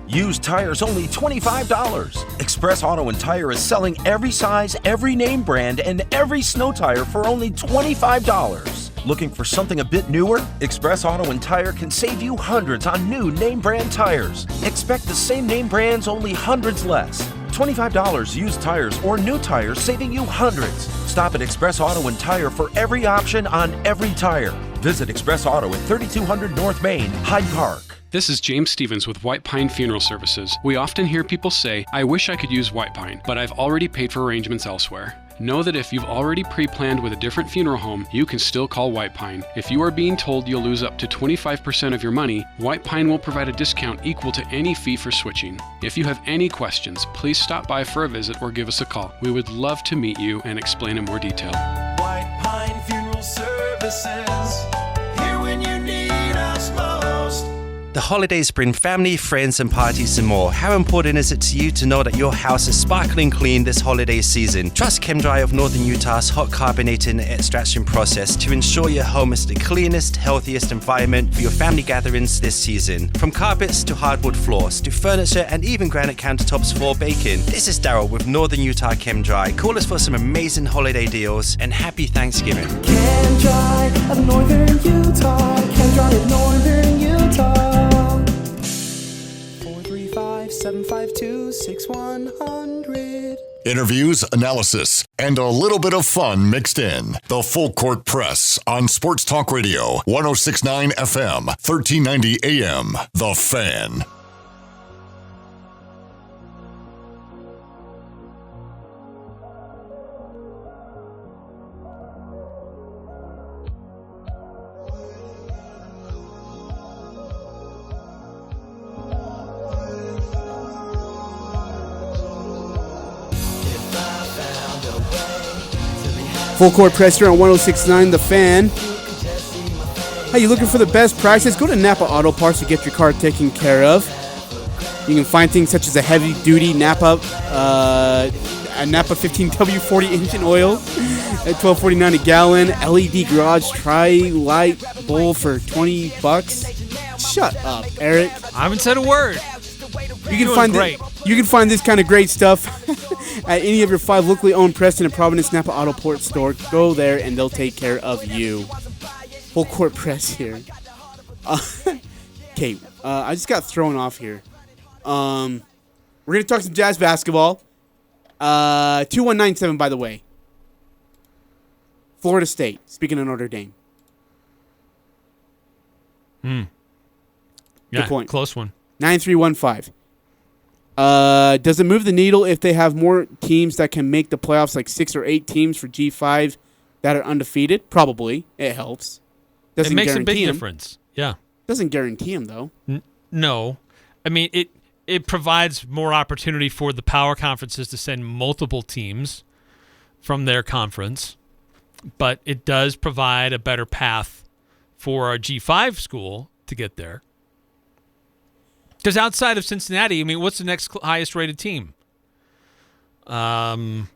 Used tires only $25. Express Auto and Tire is selling every size, every name brand, and every snow tire for only $25. Looking for something a bit newer? Express Auto and Tire can save you hundreds on new name brand tires. Expect the same name brands, only hundreds less. $25 used tires or new tires, saving you hundreds. Stop at Express Auto and Tire for every option on every tire. Visit Express Auto at 3200 North Main, Hyde Park. This is James Stevens with White Pine Funeral Services. We often hear people say, I wish I could use White Pine, but I've already paid for arrangements elsewhere. Know that if you've already pre-planned with a different funeral home, you can still call White Pine. If you are being told you'll lose up to 25% of your money, White Pine will provide a discount equal to any fee for switching. If you have any questions, please stop by for a visit or give us a call. We would love to meet you and explain in more detail. White Pine Funeral Services, here when you need us most. The holidays bring family, friends, and parties and more. How important is it to you to know that your house is sparkling clean this holiday season? Trust ChemDry of Northern Utah's hot carbonated extraction process to ensure your home is the cleanest, healthiest environment for your family gatherings this season. From carpets to hardwood floors to furniture and even granite countertops for baking. This is Daryl with Northern Utah ChemDry. Call us for some amazing holiday deals and happy Thanksgiving. ChemDry of Northern Utah. ChemDry of Northern Utah. 435-752-6100. Interviews, analysis, and a little bit of fun mixed in. The Full Court Press on Sports Talk Radio, 106.9 FM, 1390 AM. The Fan. Full Court Press here on 106.9 The Fan. Hey, you looking for the best prices? Go to Napa Auto Parts to get your car taken care of. You can find things such as a heavy-duty Napa 15W 40 engine oil at $12.49 a gallon. LED garage tri-light bowl for $20. Shut up, Eric. I haven't said a word. You can find this kind of great stuff at any of your 5 locally owned Preston and Providence Napa Autoport store. Go there and they'll take care of you. Full court press here. Okay, I just got thrown off here. We're going to talk some Jazz basketball. 2197, by the way. Florida State, speaking of Notre Dame. Yeah, good point. Close one. 9315. Does it move the needle if they have more teams that can make the playoffs, like 6 or 8 teams for G5 that are undefeated? Probably. It helps. It makes a big difference. Yeah. Doesn't guarantee them, though. No. I mean, it provides more opportunity for the power conferences to send multiple teams from their conference, but it does provide a better path for a G5 school to get there. Because outside of Cincinnati, I mean, what's the next highest rated team? That's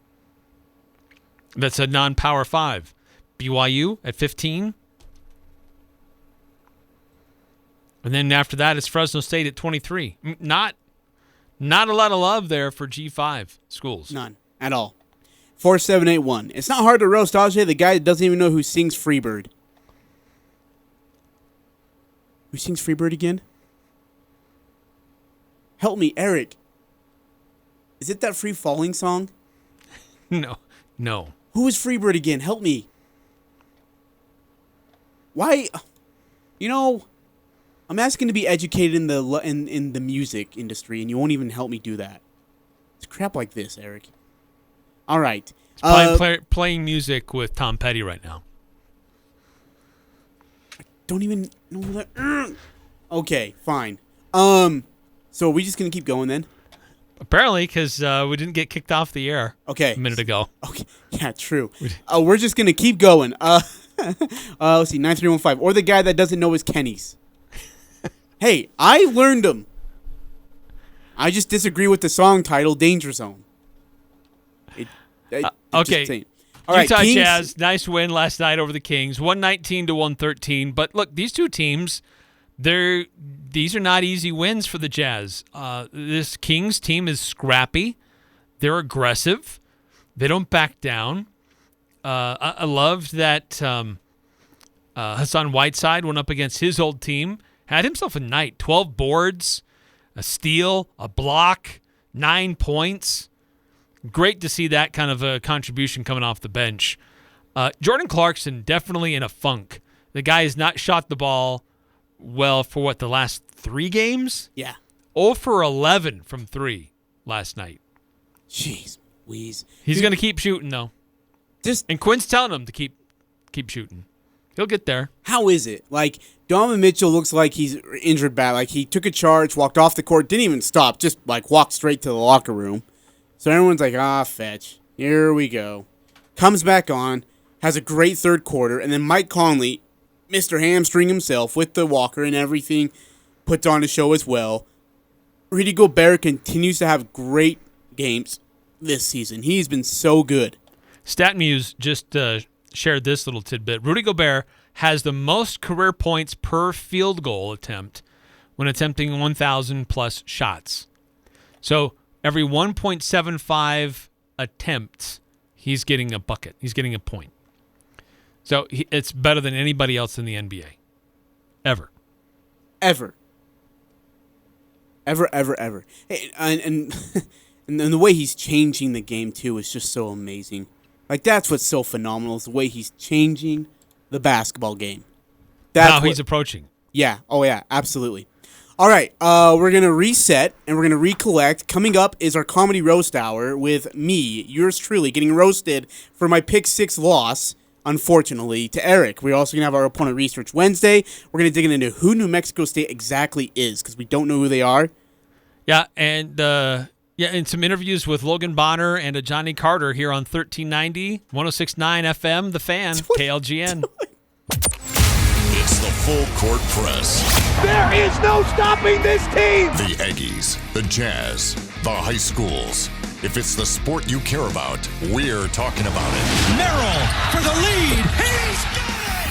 a non-Power 5. BYU at 15. And then after that, it's Fresno State at 23. Not a lot of love there for G5 schools. None at all. 4781. It's not hard to roast Ajay, the guy that doesn't even know who sings Freebird. Who sings Freebird again? Help me, Eric. Is it that Free Falling song? No. Who is Freebird again? Help me. Why? You know, I'm asking to be educated in the music industry, and you won't even help me do that. It's crap like this, Eric. All right. Playing music with Tom Petty right now. I don't even know that. Okay, fine. So are we just going to keep going then? Apparently, because we didn't get kicked off the air a minute ago. Okay, yeah, true. We're just going to keep going. Let's see, 9315. Or the guy that doesn't know his Kenny's. Hey, I learned them. I just disagree with the song title, Danger Zone. Okay. All right, Utah Kings. Jazz, nice win last night over the Kings, 119-113. But look, these two teams, these are not easy wins for the Jazz. This Kings team is scrappy. They're aggressive. They don't back down. I loved that Hassan Whiteside went up against his old team, had himself a night, 12 boards, a steal, a block, 9 points. Great to see that kind of a contribution coming off the bench. Jordan Clarkson definitely in a funk. The guy has not shot the ball well for the last 3 games? Yeah. 0 for 11 from 3 last night. Jeez, Louise. He's going to keep shooting, though. And Quinn's telling him to keep shooting. He'll get there. How is it? Like, Donovan Mitchell looks like he's injured bad. Like, he took a charge, walked off the court, didn't even stop, just, walked straight to the locker room. So everyone's like, fetch. Here we go. Comes back on, has a great third quarter, and then Mike Conley, Mr. Hamstring himself, with the walker and everything, puts on a show as well. Rudy Gobert continues to have great games this season. He's been so good. StatMuse just shared this little tidbit. Rudy Gobert has the most career points per field goal attempt when attempting 1,000-plus shots. So every 1.75 attempts, he's getting a bucket. He's getting a point. So it's better than anybody else in the NBA. Ever. Hey, and the way he's changing the game, too, is just so amazing. Like, that's what's so phenomenal, is the way he's changing the basketball game. He's approaching. Yeah. Oh, yeah. Absolutely. All right. We're going to reset, and we're going to recollect. Coming up is our Comedy Roast Hour with me, yours truly, getting roasted for my Pick 6 loss, unfortunately, to Eric. We're also going to have our Opponent Research Wednesday. We're going to dig into who New Mexico State exactly is, because we don't know who they are. Yeah, and some interviews with Logan Bonner and Johnny Carter here on 1390, 106.9 FM, The Fan, KLGN. It's the Full Court Press. There is no stopping this team! The Aggies, the Jazz, the high schools. If it's the sport you care about, we're talking about it. Merrill for the lead. He's got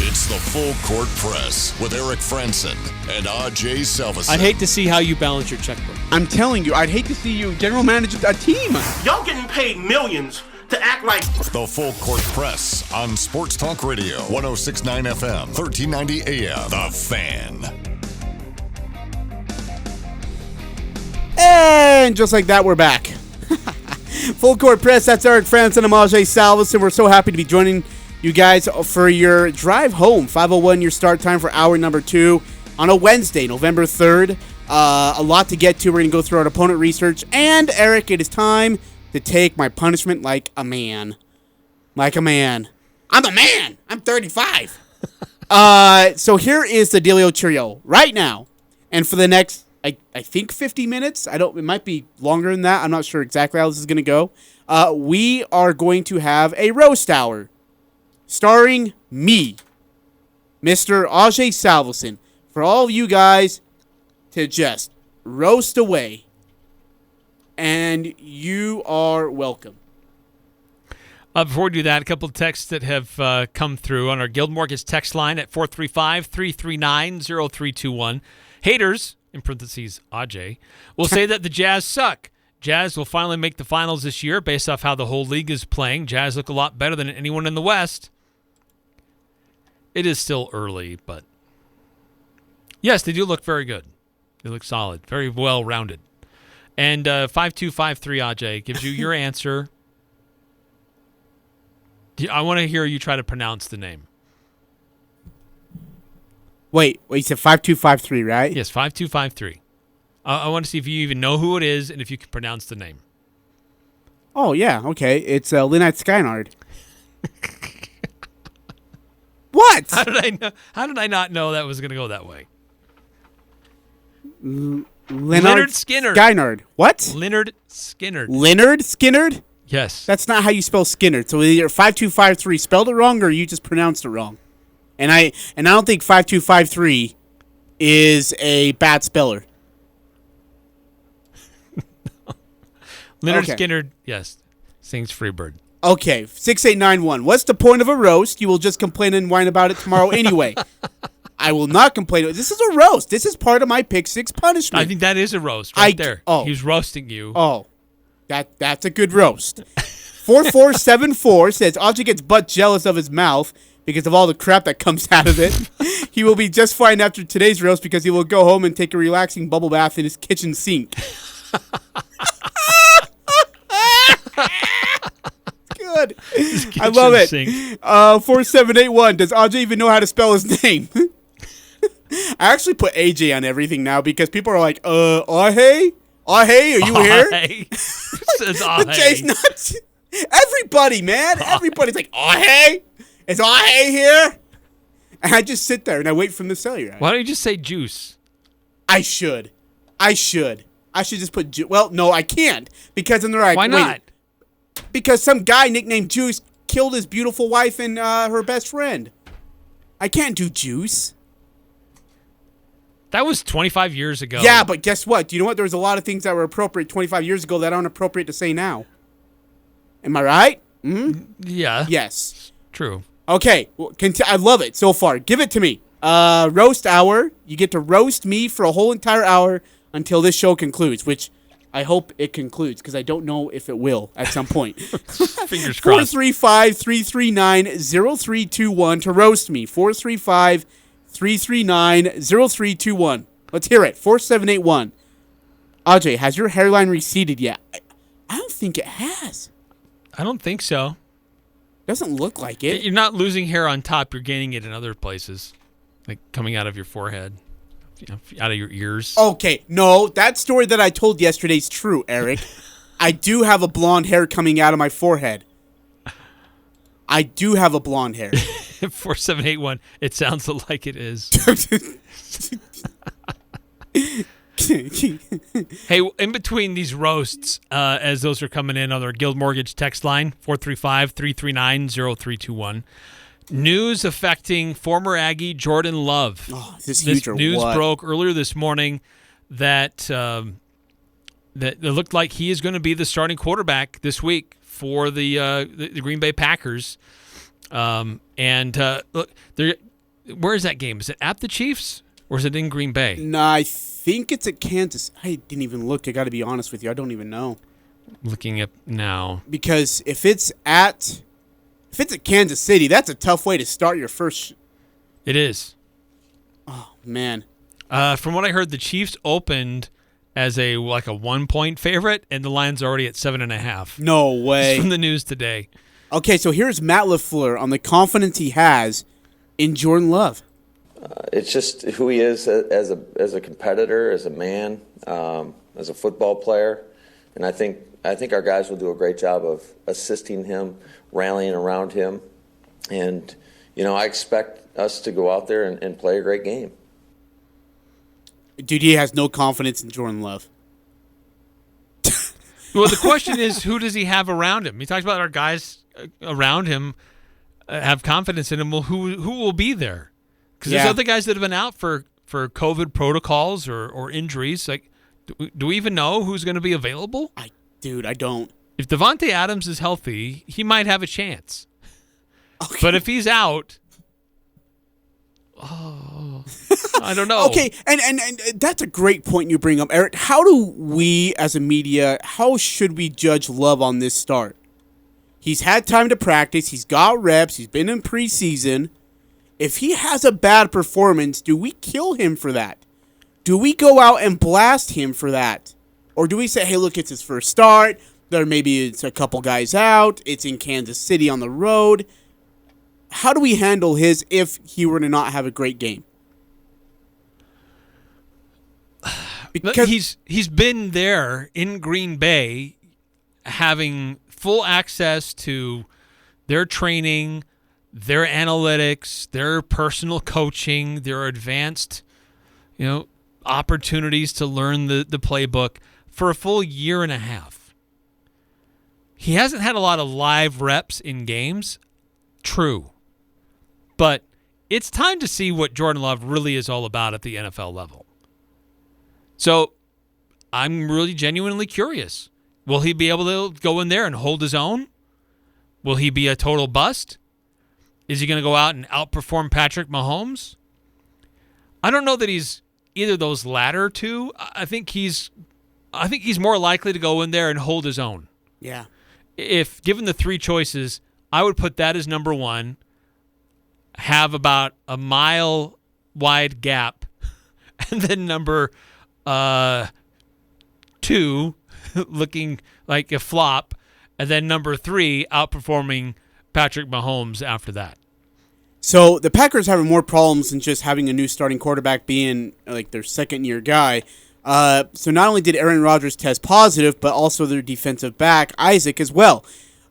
it! It's the Full Court Press with Eric Frandsen and Ajay Salvesen. I'd hate to see how you balance your checkbook. I'm telling you, I'd hate to see you general manage a team. Y'all getting paid millions to act like... The Full Court Press on Sports Talk Radio, 106.9 FM, 1390 AM. The Fan. And just like that, we're back. Full Court Press, that's Eric Frandsen and Ajay Salvesen. We're so happy to be joining you guys for your drive home. 5:01 your start time for hour number 2 on a Wednesday, November 3rd. A lot to get to. We're going to go through our opponent research. And, Eric, it is time to take my punishment like a man. Like a man. I'm a man. I'm 35. So here is the Dealio Cheerio right now. And for the next, I think 50 minutes. It might be longer than that. I'm not sure exactly how this is going to go. We are going to have a roast hour starring me, Mr. Ajay Salvesen, for all of you guys to just roast away. And you are welcome. Before we do that, a couple of texts that have come through on our Guild Mortgage text line at 435-339-0321. Haters, in parentheses, Ajay, will say that the Jazz suck. Jazz will finally make the finals this year based off how the whole league is playing. Jazz look a lot better than anyone in the West. It is still early, but yes, they do look very good. They look solid, very well-rounded. And 5253 Ajay gives you your answer. I want to hear you try to pronounce the name. Wait, you said 5253, right? Yes, 5253. I want to see if you even know who it is and if you can pronounce the name. Oh, yeah, okay. It's Lynette Skynard. What? How did I not know that was going to go that way? Leonard Skinner. Skynard. What? Leonard Skinner. Leonard Skinnard? Yes. That's not how you spell Skinner. So either 5253 spelled it wrong or you just pronounced it wrong. And I don't think 5253 is a bad speller. Leonard Skinner, yes, sings Freebird. Okay, 6891. What's the point of a roast? You will just complain and whine about it tomorrow anyway. I will not complain. This is a roast. This is part of my Pick 6 punishment. I think that is a roast right there. Oh. He's roasting you. Oh, that's a good roast. 4474 says, Ajay gets butt jealous of his mouth because of all the crap that comes out of it. He will be just fine after today's roast because he will go home and take a relaxing bubble bath in his kitchen sink. Good. I love it. 4781. Does Ajay even know how to spell his name? I actually put AJ on everything now because people are like, Ajay? Ajay, are you here? Says The J's not. Everybody, man. Everybody's like, Ajay? Is Ajay here? And I just sit there and I wait for them to sell you. Why don't you just say juice? I should just put juice. Well, no, I can't because then they're like, why not? Because some guy nicknamed Juice killed his beautiful wife and her best friend. I can't do Juice. That was 25 years ago. Yeah, but guess what? Do you know what? There's a lot of things that were appropriate 25 years ago that aren't appropriate to say now. Am I right? Mm-hmm. Yeah. Yes. True. Okay. Well, I love it so far. Give it to me. Roast hour. You get to roast me for a whole entire hour until this show concludes, which I hope it concludes because I don't know if it will at some point. Fingers crossed. 435-339-0321 to roast me. 435-339-0321. Let's hear it. 4781. Ajay, has your hairline receded yet? I don't think it has. I don't think so. Doesn't look like it. You're not losing hair on top. You're gaining it in other places, like coming out of your forehead. Out of your ears. Okay, no, that story that I told yesterday is true, Eric. I do have a blonde hair coming out of my forehead. I do have a blonde hair. 4781. It sounds like it is. Hey, in between these roasts, as those are coming in on our Guild Mortgage text line, 435-339-0321. News affecting former Aggie Jordan Love. Oh, this huge or news what? broke earlier this morning that that it looked like he is going to be the starting quarterback this week for the Green Bay Packers. Look, Where is that game? Is it at the Chiefs or is it in Green Bay? No, I think it's at Kansas. I didn't even look. I got to be honest with you. I don't even know. Looking up now. Because if it's at Kansas City, that's a tough way to start your first. It is. Oh, man. From what I heard, the Chiefs opened as a 1-point favorite, and the line's already at 7.5. No way. It's from the news today. Okay, so here's Matt LaFleur on the confidence he has in Jordan Love. It's just who he is as a competitor, as a man, as a football player, and I think our guys will do a great job of assisting him, rallying around him, and I expect us to go out there and play a great game. Dude, he has no confidence in Jordan Love. Well, the question is, who does he have around him? He talks about our guys around him have confidence in him. Well, who will be there? Because there's other guys that have been out for COVID protocols or injuries. Like, do we even know who's going to be available? I don't. If Devontae Adams is healthy, he might have a chance. Okay. But if he's out, I don't know. Okay, and that's a great point you bring up, Eric. How do we, as a media, how should we judge Love on this start? He's had time to practice. He's got reps. He's been in preseason. If he has a bad performance, do we kill him for that? Do we go out and blast him for that? Or do we say, hey, look, it's his first start. Maybe it's a couple guys out. It's in Kansas City on the road. How do we handle his if he were to not have a great game? Because he's been there in Green Bay, having full access to their training, their analytics, their personal coaching, their advanced, opportunities to learn the playbook for a full year and a half. He hasn't had a lot of live reps in games. True. But it's time to see what Jordan Love really is all about at the NFL level. So I'm really genuinely curious. Will he be able to go in there and hold his own? Will he be a total bust? Is he going to go out and outperform Patrick Mahomes? I don't know that he's either of those latter two. I think he's more likely to go in there and hold his own. Yeah. If given the three choices, I would put that as number one. Have about a mile wide gap, and then number 2 looking like a flop, and then number 3 outperforming Patrick Mahomes after that. So the Packers having more problems than just having a new starting quarterback being like their second-year guy. So not only did Aaron Rodgers test positive, but also their defensive back, Isaac, as well.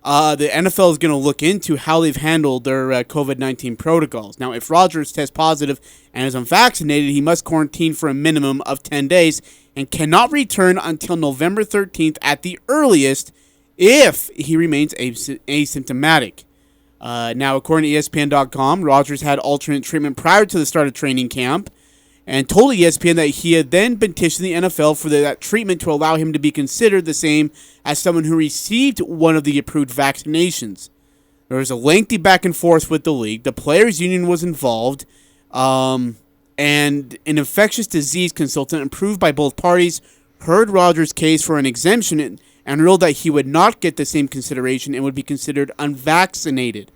The NFL is going to look into how they've handled their COVID-19 protocols. Now, if Rodgers tests positive and is unvaccinated, he must quarantine for a minimum of 10 days and cannot return until November 13th at the earliest if he remains asymptomatic. Now, according to ESPN.com, Rodgers had alternate treatment prior to the start of training camp and told ESPN that he had then petitioned the NFL for that treatment to allow him to be considered the same as someone who received one of the approved vaccinations. There was a lengthy back and forth with the league. The players' union was involved, and an infectious disease consultant approved by both parties heard Rodgers' case for an exemption and ruled that he would not get the same consideration and would be considered unvaccinated.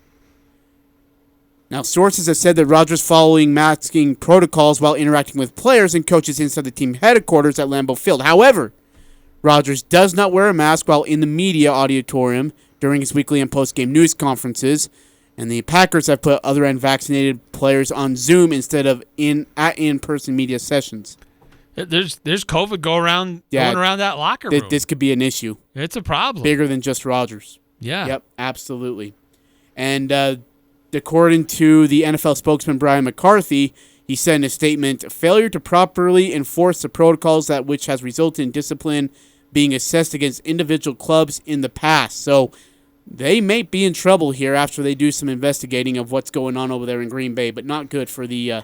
Now, sources have said that Rodgers, following masking protocols while interacting with players and coaches inside the team headquarters at Lambeau Field. However, Rodgers does not wear a mask while in the media auditorium during his weekly and post-game news conferences, and the Packers have put other unvaccinated players on Zoom instead of in-person media sessions. There's COVID going around that locker room. This could be an issue. It's a problem. Bigger than just Rodgers. Yeah. Yep, absolutely. And according to the NFL spokesman Brian McCarthy, he said in a statement, failure to properly enforce the protocols that which has resulted in discipline being assessed against individual clubs in the past. So they may be in trouble here after they do some investigating of what's going on over there in Green Bay, but not good for the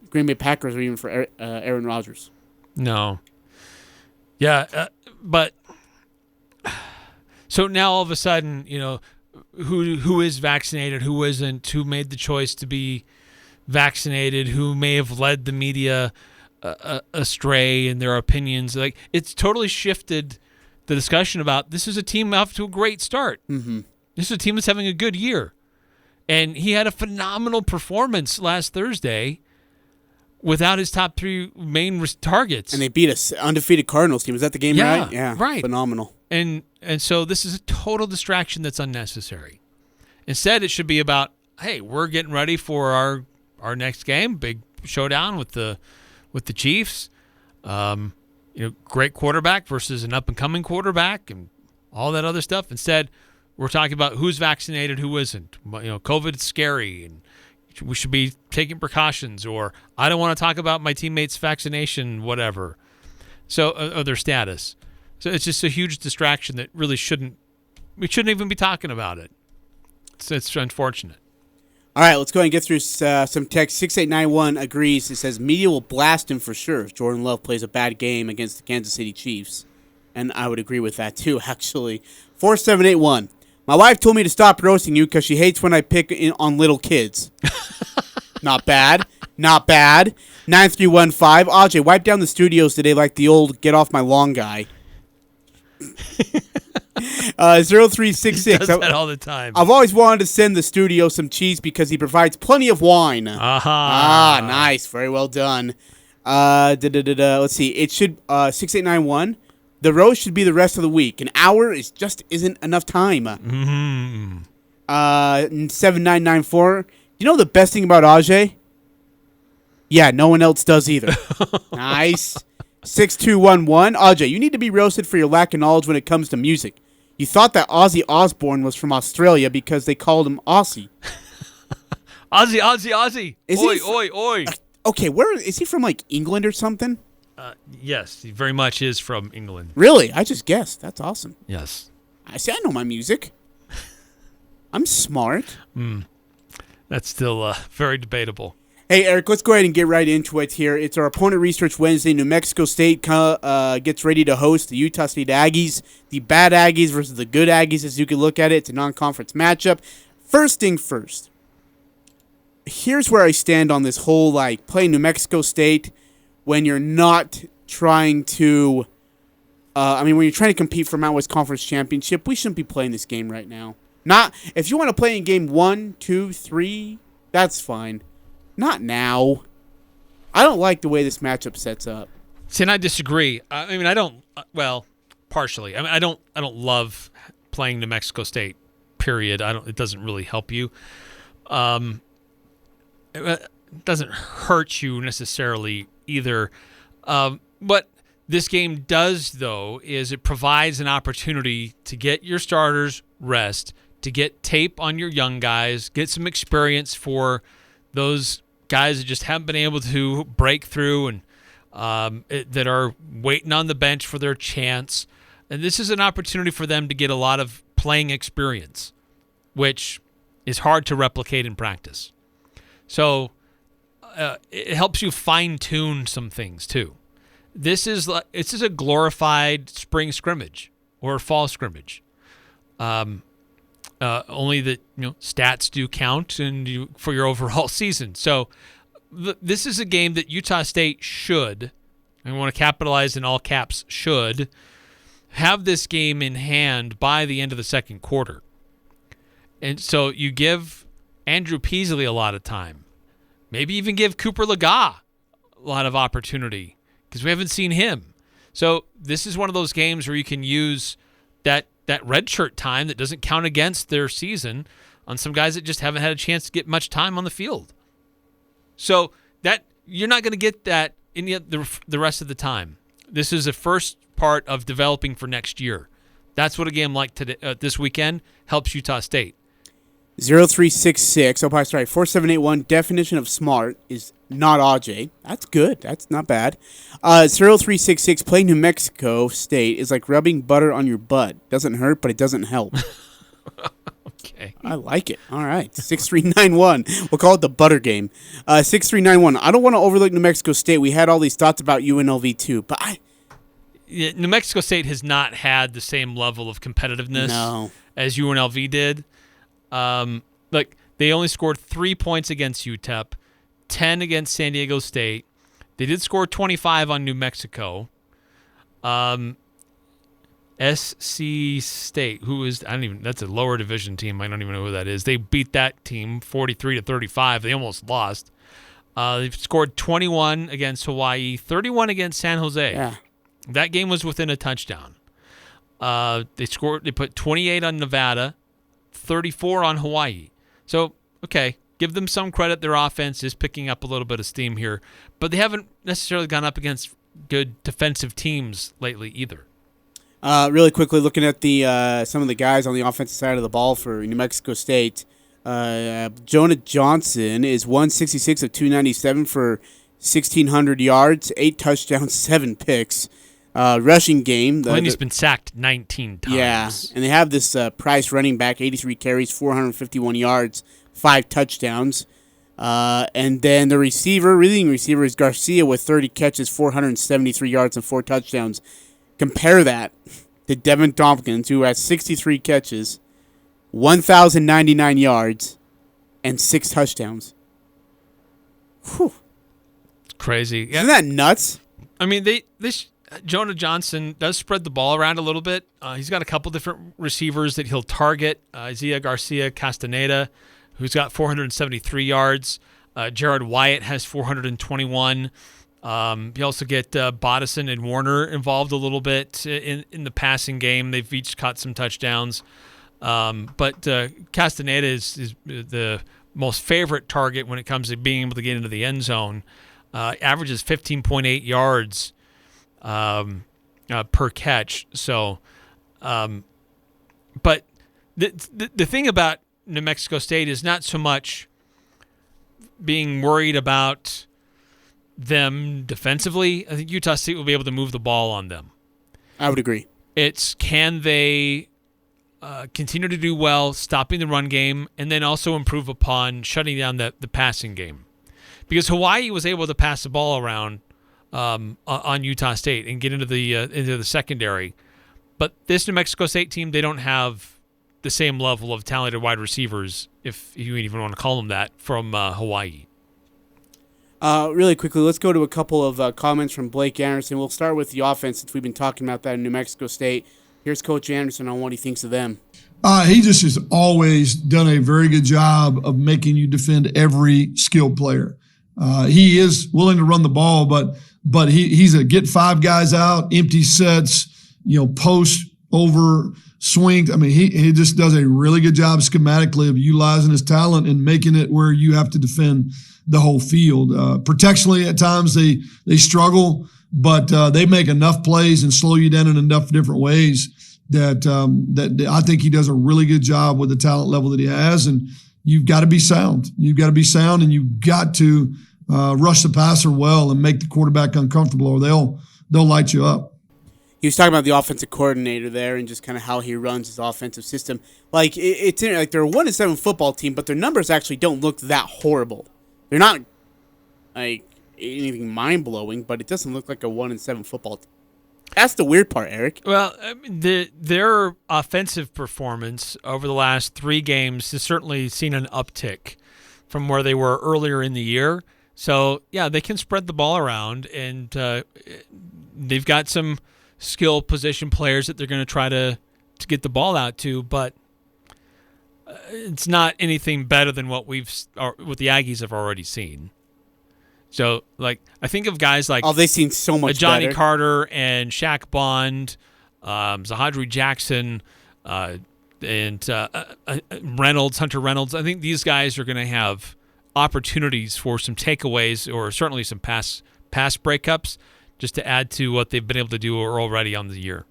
Green Bay Packers or even for Aaron Rodgers. No. Yeah, but so now all of a sudden, who is vaccinated, who isn't, who made the choice to be vaccinated, who may have led the media astray in their opinions. Like, it's totally shifted the discussion about this is a team off to a great start. Mm-hmm. This is a team that's having a good year. And he had a phenomenal performance last Thursday without his top three main targets. And they beat an undefeated Cardinals team. Is that the game, right? Yeah, right. Phenomenal. And so this is a total distraction that's unnecessary. Instead, it should be about, hey, we're getting ready for our next game, big showdown with the Chiefs. Great quarterback versus an up-and-coming quarterback and all that other stuff. Instead, we're talking about who's vaccinated, who isn't. COVID is scary, and we should be taking precautions. Or I don't want to talk about my teammates' vaccination, whatever. So, or their status. So it's just a huge distraction that really we shouldn't even be talking about it. It's unfortunate. All right, let's go ahead and get through some text. 6891 agrees. It says, media will blast him for sure if Jordan Love plays a bad game against the Kansas City Chiefs. And I would agree with that too, actually. 4781. My wife told me to stop roasting you because she hates when I pick on little kids. Not bad. Not bad. 9315. Ajay, wipe down the studios today like the old get off my lawn guy. 0366. He does that all the time. I've always wanted to send the studio some cheese because he provides plenty of wine. Aha. Nice. Very well done. Let's see. It should 6891. The roast should be the rest of the week. An hour isn't enough time. Mm-hmm. 7994. You know the best thing about Ajay? Yeah, no one else does either. Nice. 6211. Ajay, you need to be roasted for your lack of knowledge when it comes to music. You thought that Ozzy Osbourne was from Australia because they called him Aussie. Aussie. Oi. Okay, where is he from? Like England or something? Yes, he very much is from England. Really? I just guessed. That's awesome. Yes. I know my music. I'm smart. That's still very debatable. Hey, Eric, let's go ahead and get right into it here. It's our Opponent Research Wednesday. New Mexico State gets ready to host the Utah State Aggies. The bad Aggies versus the good Aggies, as you can look at it. It's a non-conference matchup. First thing first. Here's where I stand on this whole, play New Mexico State when you're not trying to, when you're trying to compete for Mountain West Conference Championship, we shouldn't be playing this game right now. Not, if you want to play in game 1, 2, 3, that's fine. Not now. I don't like the way this matchup sets up. See, and I disagree. I don't, partially. I don't love playing New Mexico State, period. It doesn't really help you. It doesn't hurt you necessarily either. What this game does, though, is it provides an opportunity to get your starters rest, to get tape on your young guys, get some experience for those guys that just haven't been able to break through and that are waiting on the bench for their chance. And this is an opportunity for them to get a lot of playing experience, which is hard to replicate in practice. So it helps you fine-tune some things, too. This is a glorified spring scrimmage or fall scrimmage. Only that stats do count and for your overall season. So this is a game that Utah State should, and I want to capitalize in all caps, should have this game in hand by the end of the second quarter. And so you give Andrew Peasley a lot of time. Maybe even give Cooper Lega a lot of opportunity because we haven't seen him. So this is one of those games where you can use that redshirt time that doesn't count against their season on some guys that just haven't had a chance to get much time on the field. So that you're not going to get that in the rest of the time. This is the first part of developing for next year. That's what a game like today, this weekend helps Utah State. 0366. 4781. Definition of smart is not Ajay. That's good. That's not bad. 0366. Playing New Mexico State is like rubbing butter on your butt. Doesn't hurt, but it doesn't help. Okay. I like it. All right. 6391. We'll call it the butter game. 6391. I don't want to overlook New Mexico State. We had all these thoughts about UNLV too, but New Mexico State has not had the same level of competitiveness as UNLV did. Look, they only scored 3 points against UTEP, 10 against San Diego State. They did score 25 on New Mexico. SC State, that's a lower division team. I don't even know who that is. They beat that team 43-35. They almost lost. They've scored 21 against Hawaii, 31 against San Jose. Yeah. That game was within a touchdown. They put 28 on Nevada, 34 on Hawaii. So, okay, give them some credit. Their offense is picking up a little bit of steam here, but they haven't necessarily gone up against good defensive teams lately either. Really quickly, looking at the some of the guys on the offensive side of the ball for New Mexico State, Jonah Johnson is 166 of 297 for 1,600 yards, 8 touchdowns, 7 picks. Rushing game. He's been sacked 19 times. Yeah, and they have this Price running back, 83 carries, 451 yards, 5 touchdowns. And then the leading receiver is Garcia with 30 catches, 473 yards, and 4 touchdowns. Compare that to Devin Tompkins, who has 63 catches, 1,099 yards, and 6 touchdowns. Whew. It's crazy. Isn't that nuts? I mean, Jonah Johnson does spread the ball around a little bit. He's got a couple different receivers that he'll target. Isaiah Garcia Castaneda, who's got 473 yards. Jared Wyatt has 421. You also get Bodison and Warner involved a little bit in the passing game. They've each caught some touchdowns. But Castaneda is the most favorite target when it comes to being able to get into the end zone. Averages 15.8 yards per catch. So, but the thing about New Mexico State is not so much being worried about them defensively. I think Utah State will be able to move the ball on them. I would agree. It's can they continue to do well, stopping the run game, and then also improve upon shutting down the passing game. Because Hawaii was able to pass the ball around on Utah State and get into the secondary. But this New Mexico State team, they don't have the same level of talented wide receivers, if you even want to call them that, from Hawaii. Really quickly, let's go to a couple of comments from Blake Anderson. We'll start with the offense since we've been talking about that in New Mexico State. Here's Coach Anderson on what he thinks of them. He just has always done a very good job of making you defend every skilled player. He is willing to run the ball, but he's a get 5 guys out, empty sets, post over swing. I mean, he just does a really good job schematically of utilizing his talent and making it where you have to defend the whole field. Protectionally, at times they struggle, but they make enough plays and slow you down in enough different ways that I think he does a really good job with the talent level that he has. And you've got to be sound. You've got to be sound, and you've got to rush the passer well and make the quarterback uncomfortable, or they'll light you up. He was talking about the offensive coordinator there and just kind of how he runs his offensive system. Like it's like they're a 1-7 football team, but their numbers actually don't look that horrible. They're not like anything mind blowing, but it doesn't look like a 1-7 football team. That's the weird part, Eric. Well, I mean, their offensive performance over the last 3 games has certainly seen an uptick from where they were earlier in the year. So, yeah, they can spread the ball around, and they've got some skill position players that they're going to try to get the ball out to, but it's not anything better than what the Aggies have already seen. So, like, I think of guys like they've seen so much Johnny better. Carter and Shaq Bond, Zahadri Jackson, and Hunter Reynolds. I think these guys are going to have opportunities for some takeaways or certainly some pass breakups just to add to what they've been able to do already on the year.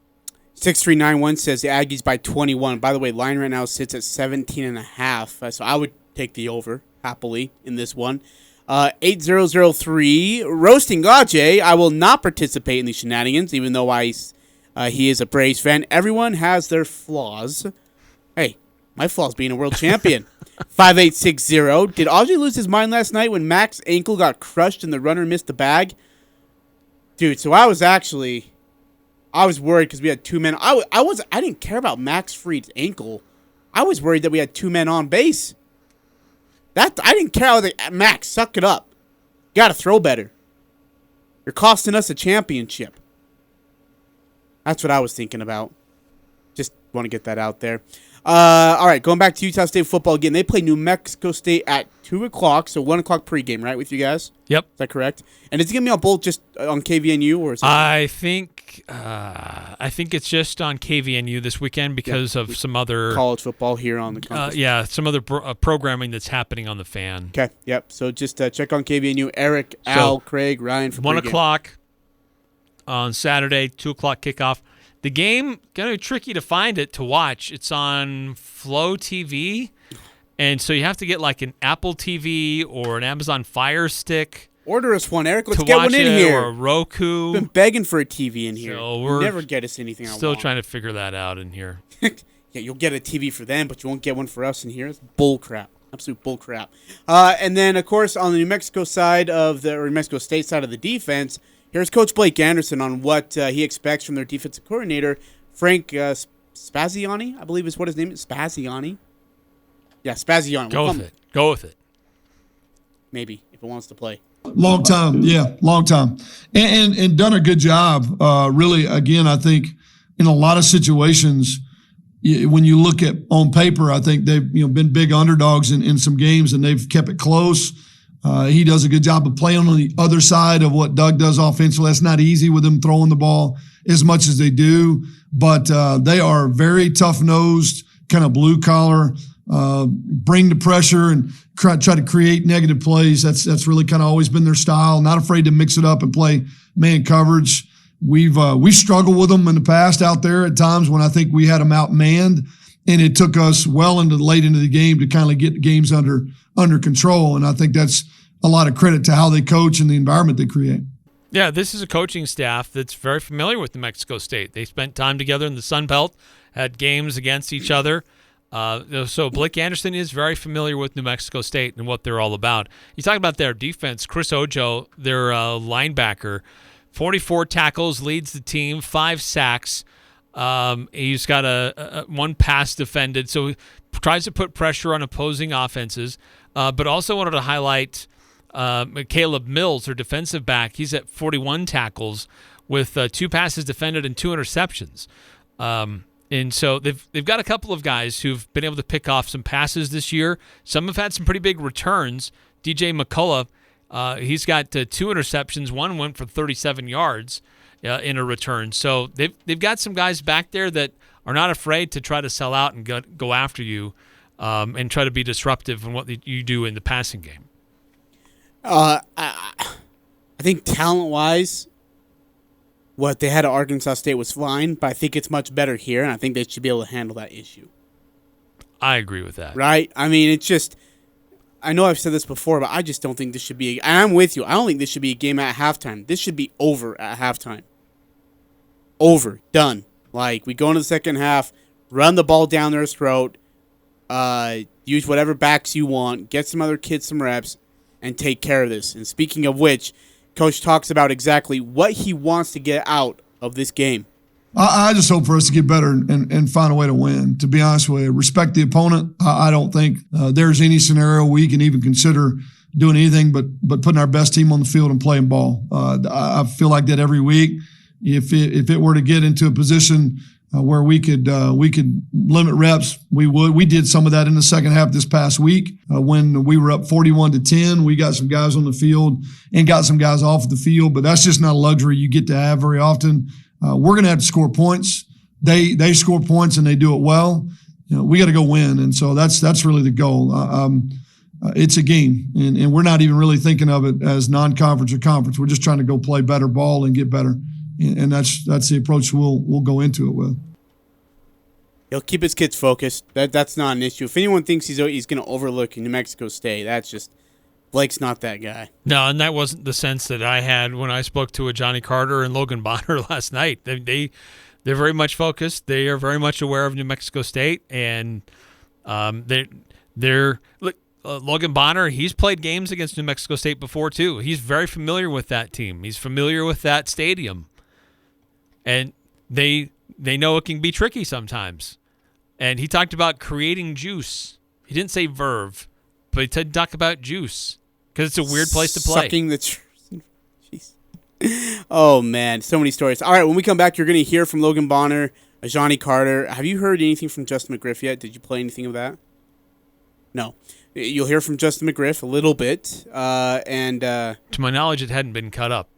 6391 says the Aggies by 21. By the way, line right now sits at 17.5. So I would take the over happily in this one. 8003 roasting Ajay. I will not participate in these shenanigans, even though he is a Braves fan. Everyone has their flaws. Hey, my flaws being a world champion. 5860. Did Ajay lose his mind last night when Mac's ankle got crushed and the runner missed the bag? Dude, so I was worried because we had 2 men. I didn't care about Max Fried's ankle. I was worried that we had 2 men on base. That I didn't care how they Max, suck it up. You got to throw better. You're costing us a championship. That's what I was thinking about. Just want to get that out there. All right, going back to Utah State football again. They play New Mexico State at 2 o'clock, so 1 o'clock pregame, right, with you guys? Yep. Is that correct? And is it going to be on both just on KVNU? Or is it I think it's just on KVNU this weekend because of some other college football here on the campus. Some other programming that's happening on the Fan. Okay, yep. So just check on KVNU. Eric, Al, Craig, Ryan for 1 pregame. o'clock on Saturday, 2 o'clock kickoff. The game, going to be tricky to find it to watch. It's on Flow TV, and so you have to get like an Apple TV or an Amazon Fire Stick. Order us one, Eric. Let's get one in here. Or a Roku. We've been begging for a TV in here. So you never get us anything I want. Still trying to figure that out in here. Yeah, you'll get a TV for them, but you won't get one for us in here. It's bull crap. Absolute bull crap. And then, of course, on the New Mexico side of the, or New Mexico State side of the defense, here's Coach Blake Anderson on what he expects from their defensive coordinator, Frank Spaziani, I believe is what his name is. Spaziani. Yeah, Spaziani. Go with it. Maybe, if it wants to play. Long time. And done a good job. Really, again, I think in a lot of situations, when you look at on paper, I think they've been big underdogs in some games, and they've kept it close. He does a good job of playing on the other side of what Doug does offensively. That's not easy with them throwing the ball as much as they do, but they are very tough-nosed, kind of blue-collar, bring the pressure and try to create negative plays. That's really kind of always been their style. Not afraid to mix it up and play man coverage. We've struggled with them in the past out there at times when I think we had them outmanned, and it took us well late into the game to kind of get games under control. And I think that's a lot of credit to how they coach and the environment they create. Yeah, this is a coaching staff that's very familiar with New Mexico State. They spent time together in the Sun Belt, had games against each other. So Blake Anderson is very familiar with New Mexico State and what they're all about. You talk about their defense. Chris Ojo, their linebacker, 44 tackles, leads the team, 5 sacks. He's got a 1 pass defended, so he tries to put pressure on opposing offenses. But also wanted to highlight Caleb Mills, their defensive back. He's at 41 tackles with 2 passes defended and 2 interceptions. And so they've got a couple of guys who've been able to pick off some passes this year. Some have had some pretty big returns. DJ McCullough, he's got 2 interceptions. 1 went for 37 yards in a return. So they've got some guys back there that are not afraid to try to sell out and go after you and try to be disruptive in what you do in the passing game. I think talent-wise, what they had at Arkansas State was fine, but I think it's much better here, and I think they should be able to handle that issue. I agree with that. Right? I mean, it's just, I know I've said this before, but I just don't think this should be, and I'm with you, I don't think this should be a game at halftime. This should be over at halftime. Over. Done. Like, we go into the second half, run the ball down their throat, use whatever backs you want, get some other kids some reps, and take care of this. And speaking of which, Coach talks about exactly what he wants to get out of this game. I just hope for us to get better and find a way to win. To be honest with you, respect the opponent. I don't think there's any scenario we can even consider doing anything but putting our best team on the field and playing ball. I feel like that every week. If it were to get into a position where we could limit reps, we would. We did some of that in the second half this past week when we were up 41-10. We got some guys on the field and got some guys off the field, but that's just not a luxury you get to have very often. We're going to have to score points. They score points and they do it well. We got to go win, and so that's really the goal. It's a game, and we're not even really thinking of it as non-conference or conference. We're just trying to go play better ball and get better. And that's the approach we'll go into it with. He'll keep his kids focused. That's not an issue. If anyone thinks he's going to overlook New Mexico State, that's just Blake's not that guy. No, and that wasn't the sense that I had when I spoke to a Johnny Carter and Logan Bonner last night. They're very much focused. They are very much aware of New Mexico State, and Logan Bonner, he's played games against New Mexico State before too. He's very familiar with that team. He's familiar with that stadium. And they know it can be tricky sometimes. And he talked about creating juice. He didn't say verve, but he did talk about juice because it's a weird place to play. Sucking the truth. Jeez. Oh, man. So many stories. All right, when we come back, you're going to hear from Logan Bonner, Johnny Carter. Have you heard anything from Justin McGriff yet? Did you play anything of that? No. You'll hear from Justin McGriff a little bit. To my knowledge, it hadn't been cut up.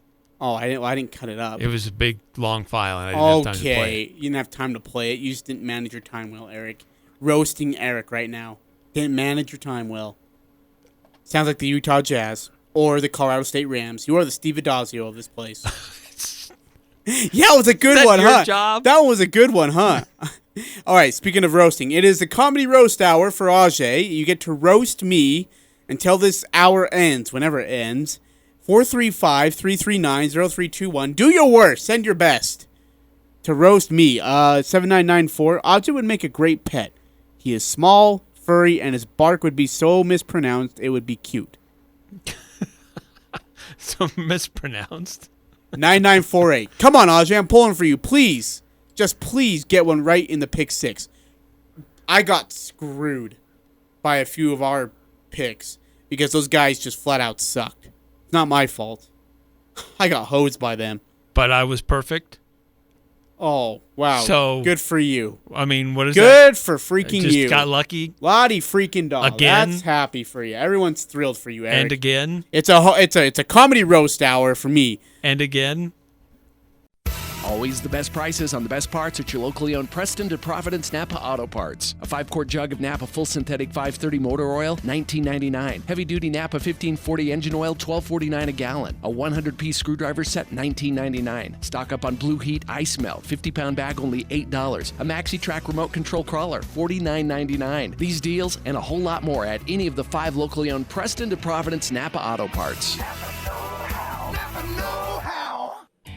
Oh, I didn't cut it up. It was a big, long file, and I didn't have time to play it. You didn't have time to play it. You just didn't manage your time well, Eric. Roasting Eric right now. Didn't manage your time well. Sounds like the Utah Jazz or the Colorado State Rams. You are the Steve Adazio of this place. Yeah, it was a good one, huh? Job? That one was a good one, huh? All right, speaking of roasting, it is the Comedy Roast Hour for Ajay. You get to roast me until this hour ends, whenever it ends. 435-339-0321. Do your worst. Send your best to roast me. 7994. Ajay would make a great pet. He is small, furry, and his bark would be so mispronounced it would be cute. So mispronounced? 9948. Come on, Ajay. I'm pulling for you. Please. Just please get one right in the pick 6. I got screwed by a few of our picks because those guys just flat out sucked. It's not my fault. I got hosed by them. But I was perfect. Oh, wow. So good for you. I mean, what is good that? for freaking just you. Got lucky. Lottie freaking dog. Again? That's happy for you. Everyone's thrilled for you, Eric. And again? It's a comedy roast hour for me. And again? Always the best prices on the best parts at your locally owned Preston to Providence Napa Auto Parts. A 5-quart jug of Napa Full Synthetic 530 Motor Oil, $19.99. Heavy-duty Napa 1540 Engine Oil, $12.49 a gallon. A 100-piece screwdriver set, $19.99. Stock up on Blue Heat Ice Melt, 50-pound bag, only $8. A Maxi-Track remote control crawler, $49.99. These deals and a whole lot more at any of the 5 locally owned Preston to Providence Napa Auto Parts.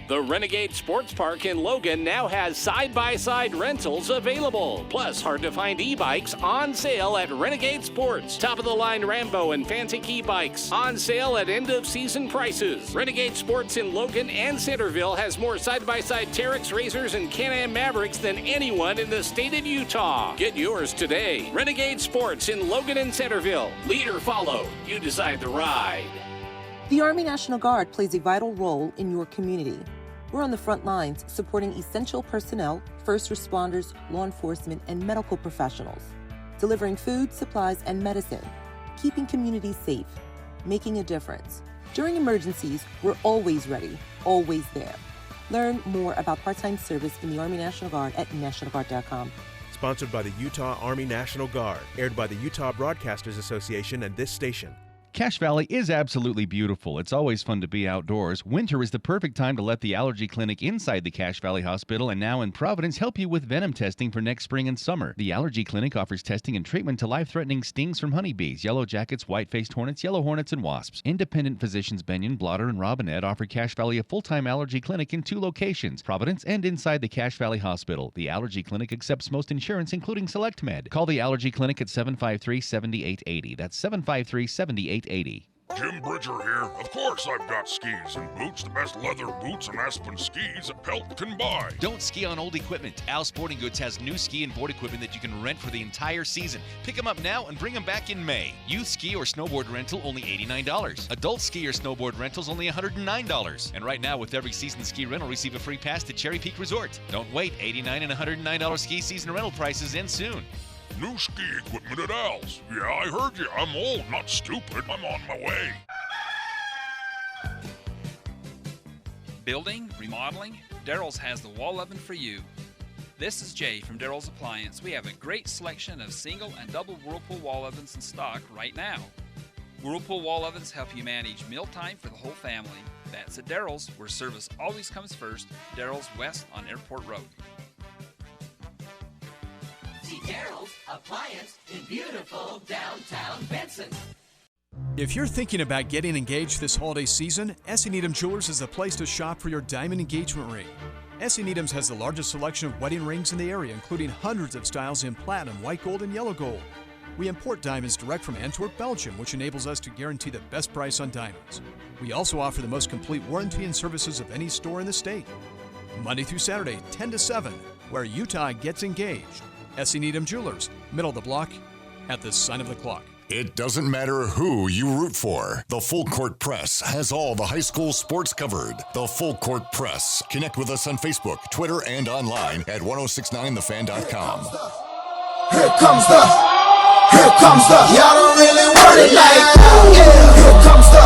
The Renegade Sports Park in Logan now has side-by-side rentals available. Plus, hard-to-find e-bikes on sale at Renegade Sports. Top-of-the-line Rambo and Fancy Key bikes on sale at end-of-season prices. Renegade Sports in Logan and Centerville has more side-by-side Terex, Razors, and Can-Am Mavericks than anyone in the state of Utah. Get yours today. Renegade Sports in Logan and Centerville. Lead or follow. You decide the ride. The Army National Guard plays a vital role in your community. We're on the front lines supporting essential personnel, first responders, law enforcement, and medical professionals, delivering food, supplies, and medicine, keeping communities safe, making a difference. During emergencies, we're always ready, always there. Learn more about part-time service in the Army National Guard at nationalguard.com. Sponsored by the Utah Army National Guard, aired by the Utah Broadcasters Association and this station. Cache Valley is absolutely beautiful. It's always fun to be outdoors. Winter is the perfect time to let the allergy clinic inside the Cache Valley Hospital and now in Providence help you with venom testing for next spring and summer. The allergy clinic offers testing and treatment to life-threatening stings from honeybees, yellow jackets, white-faced hornets, yellow hornets, and wasps. Independent physicians Benyon, Blotter, and Robinette offer Cache Valley a full-time allergy clinic in 2 locations, Providence and inside the Cache Valley Hospital. The allergy clinic accepts most insurance, including SelectMed. Call the allergy clinic at 753-7880. That's 753-7880. Jim Bridger here. Of course I've got skis and boots, the best leather boots and Aspen skis a Pelt can buy. Don't ski on old equipment. Al Sporting Goods has new ski and board equipment that you can rent for the entire season. Pick them up now and bring them back in May. Youth ski or snowboard rental, only $89. Adult ski or snowboard rentals, only $109. And right now, with every season ski rental, receive a free pass to Cherry Peak Resort. Don't wait. $89 and $109 ski season rental prices end soon. New ski equipment at Al's. Yeah, I heard you. I'm old, not stupid. I'm on my way. Building, remodeling, Daryl's has the wall oven for you. This is Jay from Daryl's Appliance. We have a great selection of single and double Whirlpool wall ovens in stock right now. Whirlpool wall ovens help you manage mealtime for the whole family. That's at Daryl's, where service always comes first. Daryl's West on Airport Road. See Daryl's Appliance in beautiful downtown Benson. If you're thinking about getting engaged this holiday season, S.E. Needham Jewelers is the place to shop for your diamond engagement ring. S.E. Needham's has the largest selection of wedding rings in the area, including hundreds of styles in platinum, white gold, and yellow gold. We import diamonds direct from Antwerp, Belgium, which enables us to guarantee the best price on diamonds. We also offer the most complete warranty and services of any store in the state. Monday through Saturday, 10 to 7, where Utah gets engaged. S.E. Needham Jewelers, middle of the block, at the sign of the clock. It doesn't matter who you root for. The Full Court Press has all the high school sports covered. The Full Court Press. Connect with us on Facebook, Twitter, and online at 1069thefan.com. Here comes the, y'all don't really want it like that. Here comes the,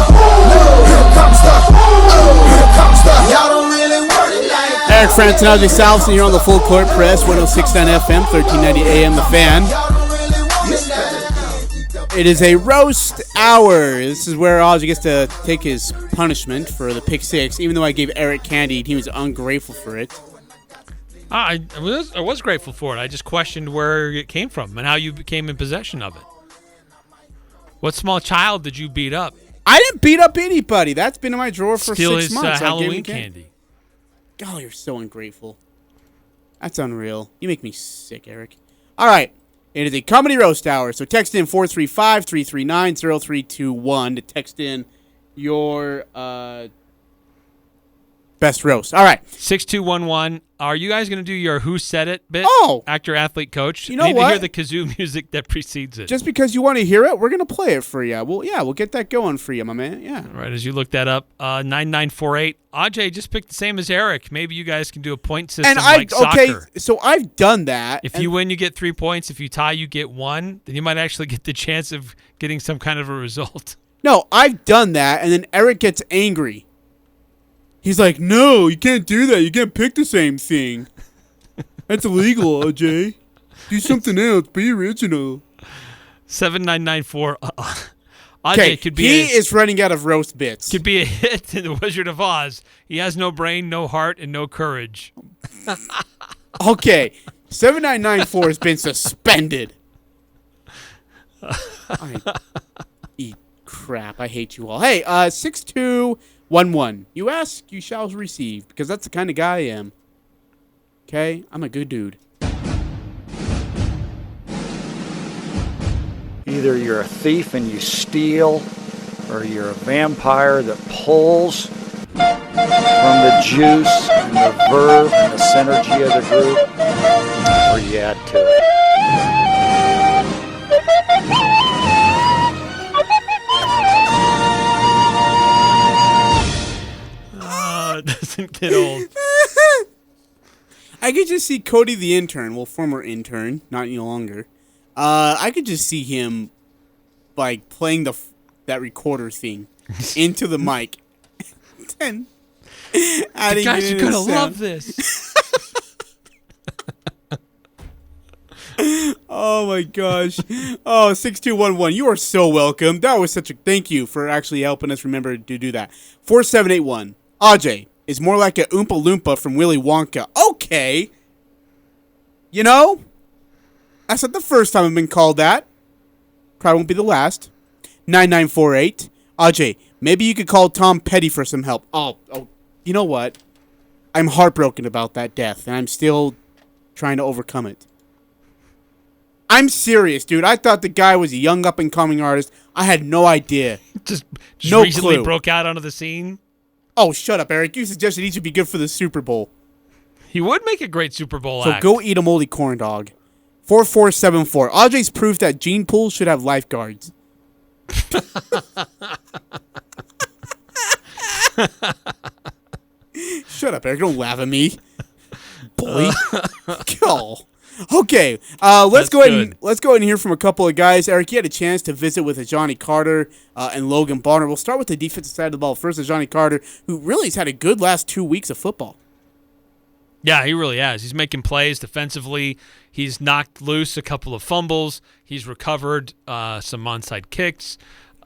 y'all don't really want it like that. Eric Frandsen, Ajay Salvesen here on the Full Court Press, 106.9 FM, 1390 AM, The Fan. It is a roast hour. This is where Ajay gets to take his punishment for the pick six, even though I gave Eric candy. He was ungrateful for it. I was grateful for it. I just questioned where it came from and how you became in possession of it. What small child did you beat up? I didn't beat up anybody. That's been in my drawer for 6 months. Halloween candy. Oh, you're so ungrateful. That's unreal. You make me sick, Eric. All right. It is a comedy roast hour. So text in 435-339-0321 to text in your best roast. All right. 6211. Are you guys going to do your Who Said It bit? Oh. Actor, athlete, coach. You know I need what? to hear the kazoo music that precedes it. Just because you want to hear it, we're going to play it for you. We'll get that going for you, my man. Yeah. All right, as you look that up, 9948. Ajay just picked the same as Eric. Maybe you guys can do a point system like soccer. Okay, so I've done that. If you win, you get 3 points. If you tie, you get 1. Then you might actually get the chance of getting some kind of a result. No, I've done that, and then Eric gets angry. He's like, no, you can't do that. You can't pick the same thing. That's illegal, Ajay. Do something else. Be original. 7994. Okay, could be he is running out of roast bits. Could be a hit in The Wizard of Oz. He has no brain, no heart, and no courage. Okay, 7994 has been suspended. I eat crap. I hate you all. Hey, 6211. You ask, you shall receive, because that's the kind of guy I am. Okay? I'm a good dude. Either you're a thief and you steal, or you're a vampire that pulls from the juice and the verve and the synergy of the group, or you add to it. It doesn't get old. I could just see Cody the intern, well, former intern, not any longer. I could just see him, like, playing that recorder thing into the mic. And adding guys it are in gonna a love sound. this. Oh my gosh. Oh, 6211. You are so welcome. That was such a thank you for actually helping us remember to do that. 4781. Ajay is more like a Oompa Loompa from Willy Wonka. Okay. You know, that's not the first time I've been called that. Probably won't be the last. 9948. Ajay, maybe you could call Tom Petty for some help. Oh, you know what? I'm heartbroken about that death, and I'm still trying to overcome it. I'm serious, dude. I thought the guy was a young up-and-coming artist. I had no idea. Just no recently clue. broke out onto the scene. Oh, shut up, Eric. You suggested he should be good for the Super Bowl. He would make a great Super Bowl So act. go eat a moldy corn dog. 4474. Ajay's proof that gene pools should have lifeguards. Shut up, Eric. Don't laugh at me. Boy. Go. Okay, let's go ahead and hear from a couple of guys. Eric, you had a chance to visit with Johnny Carter and Logan Bonner. We'll start with the defensive side of the ball. First, Johnny Carter, who really has had a good last 2 weeks of football. Yeah, he really has. He's making plays defensively. He's knocked loose a couple of fumbles. He's recovered some onside kicks.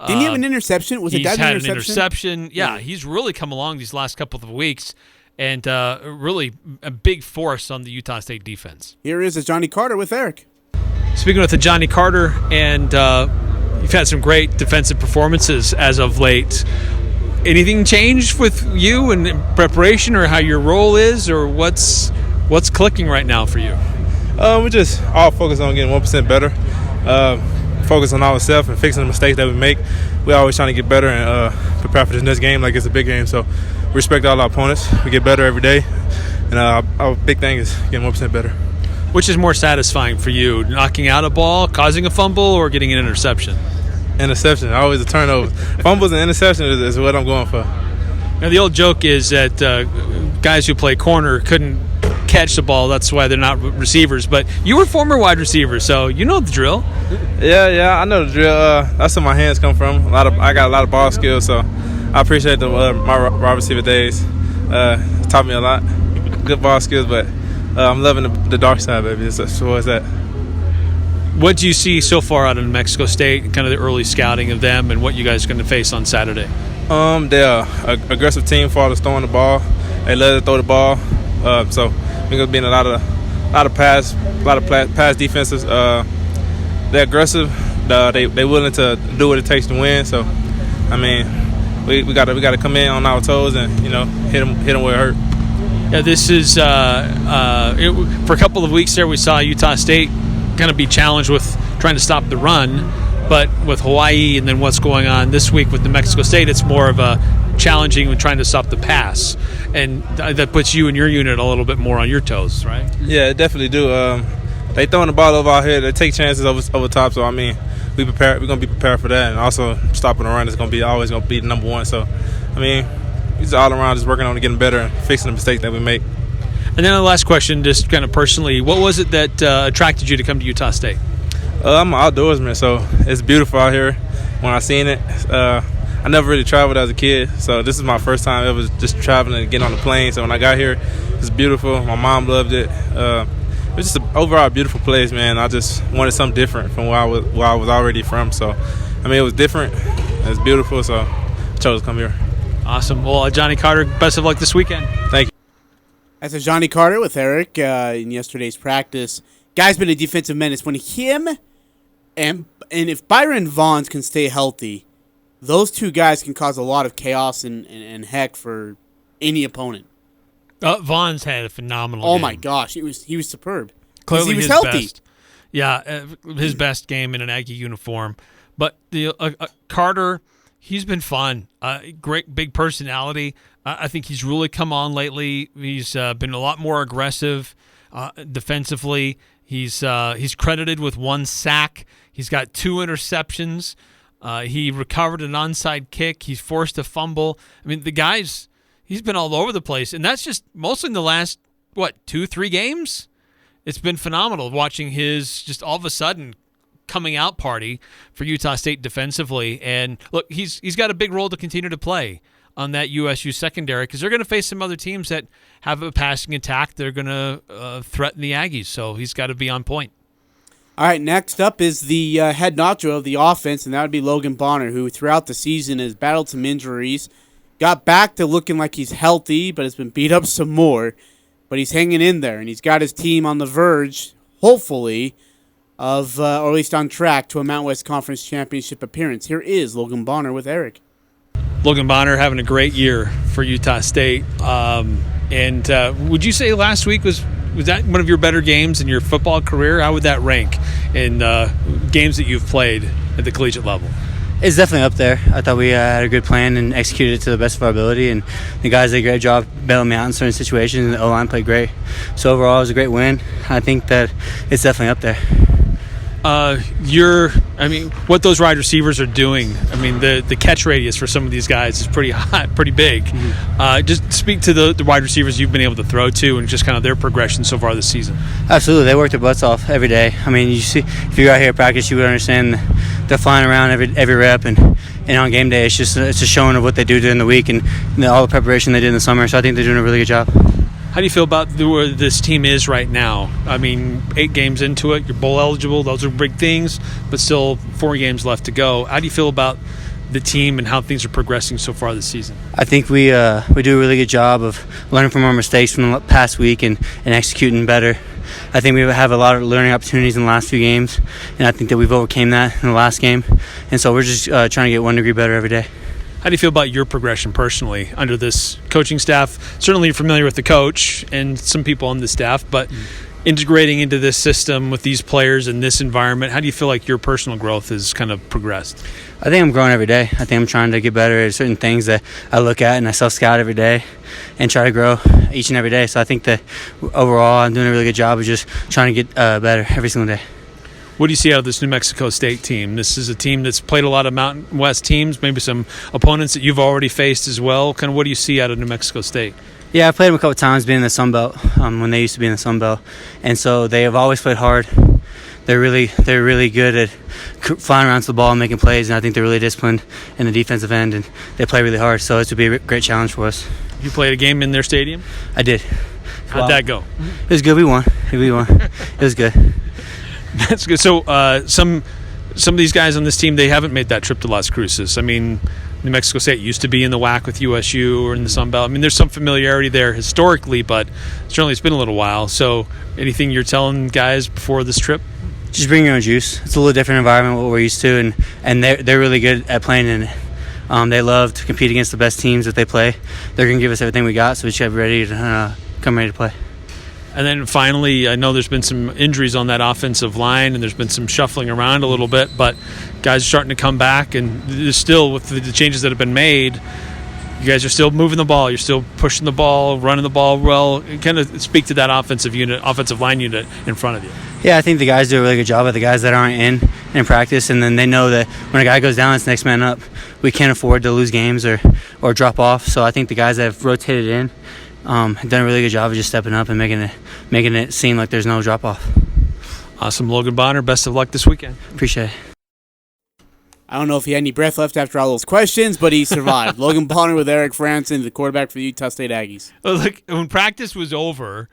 Didn't he have an interception? Was it that an interception? interception. Yeah, he's really come along these last couple of weeks. And really a big force on the Utah State defense. Here is Johnny Carter with Eric. Speaking with Johnny Carter, and you've had some great defensive performances as of late. Anything changed with you in preparation, or how your role is, or what's clicking right now for you? We're just all focused on getting 1% better. Focus on ourselves and fixing the mistakes that we make. We're always trying to get better and prepare for this next game like it's a big game. So we respect all our opponents. We get better every day. And our big thing is getting 1% better. Which is more satisfying for you, knocking out a ball, causing a fumble, or getting an interception? Interception, always a turnover. Fumbles and interception is what I'm going for. Now, the old joke is that guys who play corner couldn't catch the ball. That's why they're not receivers. But you were former wide receiver, so you know the drill. Yeah, I know the drill. That's where my hands come from. I got a lot of ball skills, so I appreciate my wide receiver days. Taught me a lot. Good ball skills, but I'm loving the dark side, baby. So what's that? What do you see so far out of New Mexico State, kind of the early scouting of them and what you guys are going to face on Saturday? They're an aggressive team for all the throwing the ball. They love to throw the ball. So we're going to be in a lot of pass defenses. They're aggressive. They're willing to do what it takes to win. So, I mean, we got to come in on our toes and hit them where it hurt. Yeah, this is for a couple of weeks there we saw Utah State kind of be challenged with trying to stop the run, but with Hawaii and then what's going on this week with New Mexico State, it's more of a challenging with trying to stop the pass, and that puts you and your unit a little bit more on your toes, right? Yeah, definitely do. They throwing the ball over our head. They take chances over top. So I mean, we're going to be prepared for that, and also stopping the run is always going to be the number one. So I mean, he's all around just working on getting better and fixing the mistakes that we make. And then the last question, just kind of personally, what was it that attracted you to come to Utah State? I'm an outdoorsman, so it's beautiful out here. When I seen it, I never really traveled as a kid, so this is my first time ever just traveling and getting on the plane. So when I got here, it's beautiful. My mom loved it. It was just an overall beautiful place, man. I just wanted something different from where I was already from. So, I mean, it was different. It was beautiful, so I chose to come here. Awesome. Well, Johnny Carter, best of luck this weekend. Thank you. That's a Johnny Carter with Eric in yesterday's practice. Guy's been a defensive menace. When him and if Byron Vaughns can stay healthy, those two guys can cause a lot of chaos and heck for any opponent. Vaughns had a phenomenal game. Oh my gosh, he was superb. Clearly he was his healthy. Best. Yeah, his best game in an Aggie uniform. But the Carter, he's been fun. Great big personality. I think he's really come on lately. He's been a lot more aggressive defensively. He's credited with 1 sack. He's got 2 interceptions. He recovered an onside kick. He's forced a fumble. I mean, the guy's he's been all over the place, and that's just mostly in the last 2-3 games. It's been phenomenal watching his just all of a sudden coming out party for Utah State defensively. And look, he's got a big role to continue to play on that USU secondary because they're going to face some other teams that have a passing attack. They're going to threaten the Aggies, so he's got to be on point. All right, next up is the head honcho of the offense, and that would be Logan Bonner, who throughout the season has battled some injuries, got back to looking like he's healthy, but has been beat up some more. But he's hanging in there, and he's got his team on the verge, hopefully, of, or at least on track to a Mountain West Conference Championship appearance. Here is Logan Bonner with Eric. Logan Bonner having a great year for Utah State. And would you say last week was that one of your better games in your football career? How would that rank in games that you've played at the collegiate level? It's definitely up there. I thought we had a good plan and executed it to the best of our ability, and the guys did a great job bailing me out in certain situations, and the O-line played great. So overall, it was a great win. I think that it's definitely up there. What those wide receivers are doing, the catch radius for some of these guys is pretty high, pretty big. Mm-hmm. Just speak to the wide receivers you've been able to throw to and just kind of their progression so far this season. Absolutely. They work their butts off every day. You see, if you were out here at practice, you would understand they're flying around every rep, and on game day, it's a showing of what they do during the week and all the preparation they did in the summer. So I think they're doing a really good job. How do you feel about where this team is right now? 8 games into it, you're bowl eligible. Those are big things, but still 4 games left to go. How do you feel about the team and how things are progressing so far this season? I think we do a really good job of learning from our mistakes from the past week and executing better. I think we have a lot of learning opportunities in the last few games, and I think that we've overcame that in the last game. And so we're just trying to get 1 degree better every day. How do you feel about your progression personally under this coaching staff? Certainly you're familiar with the coach and some people on the staff, but integrating into this system with these players in this environment, how do you feel like your personal growth has kind of progressed? I think I'm growing every day. I think I'm trying to get better at certain things that I look at and I self-scout every day and try to grow each and every day. So I think that overall I'm doing a really good job of just trying to get better every single day. What do you see out of this New Mexico State team? This is a team that's played a lot of Mountain West teams, maybe some opponents that you've already faced as well. Kind of what do you see out of New Mexico State? Yeah, I played them a couple of times being in the Sun Belt when they used to be in the Sun Belt. And so they have always played hard. They're really good at flying around to the ball and making plays, and I think they're really disciplined in the defensive end, and they play really hard. So it would be a great challenge for us. You played a game in their stadium? I did. How'd that go? It was good. We won. It was good. That's good. So some of these guys on this team, they haven't made that trip to Las Cruces. I mean, New Mexico State used to be in the WAC with USU or in the Sun Belt. I mean, there's some familiarity there historically, but certainly it's been a little while. So anything you're telling guys before this trip? Just bring your own juice. It's a little different environment what we're used to, and they're really good at playing in it. They love to compete against the best teams that they play. They're going to give us everything we got, so we should be ready to come ready to play. And then finally, I know there's been some injuries on that offensive line, and there's been some shuffling around a little bit, but guys are starting to come back, and there's still, with the changes that have been made, you guys are still moving the ball. You're still pushing the ball, running the ball well. Kind of speak to that offensive line unit in front of you. Yeah, I think the guys do a really good job of the guys that aren't in practice, and then they know that when a guy goes down, it's next man up. We can't afford to lose games or drop off. So I think the guys that have rotated in have done a really good job of just stepping up and making it seem like there's no drop off. Awesome, Logan Bonner. Best of luck this weekend. Appreciate it. I don't know if he had any breath left after all those questions, but he survived. Logan Bonner with Eric Frandsen, the quarterback for the Utah State Aggies. Look, when practice was over,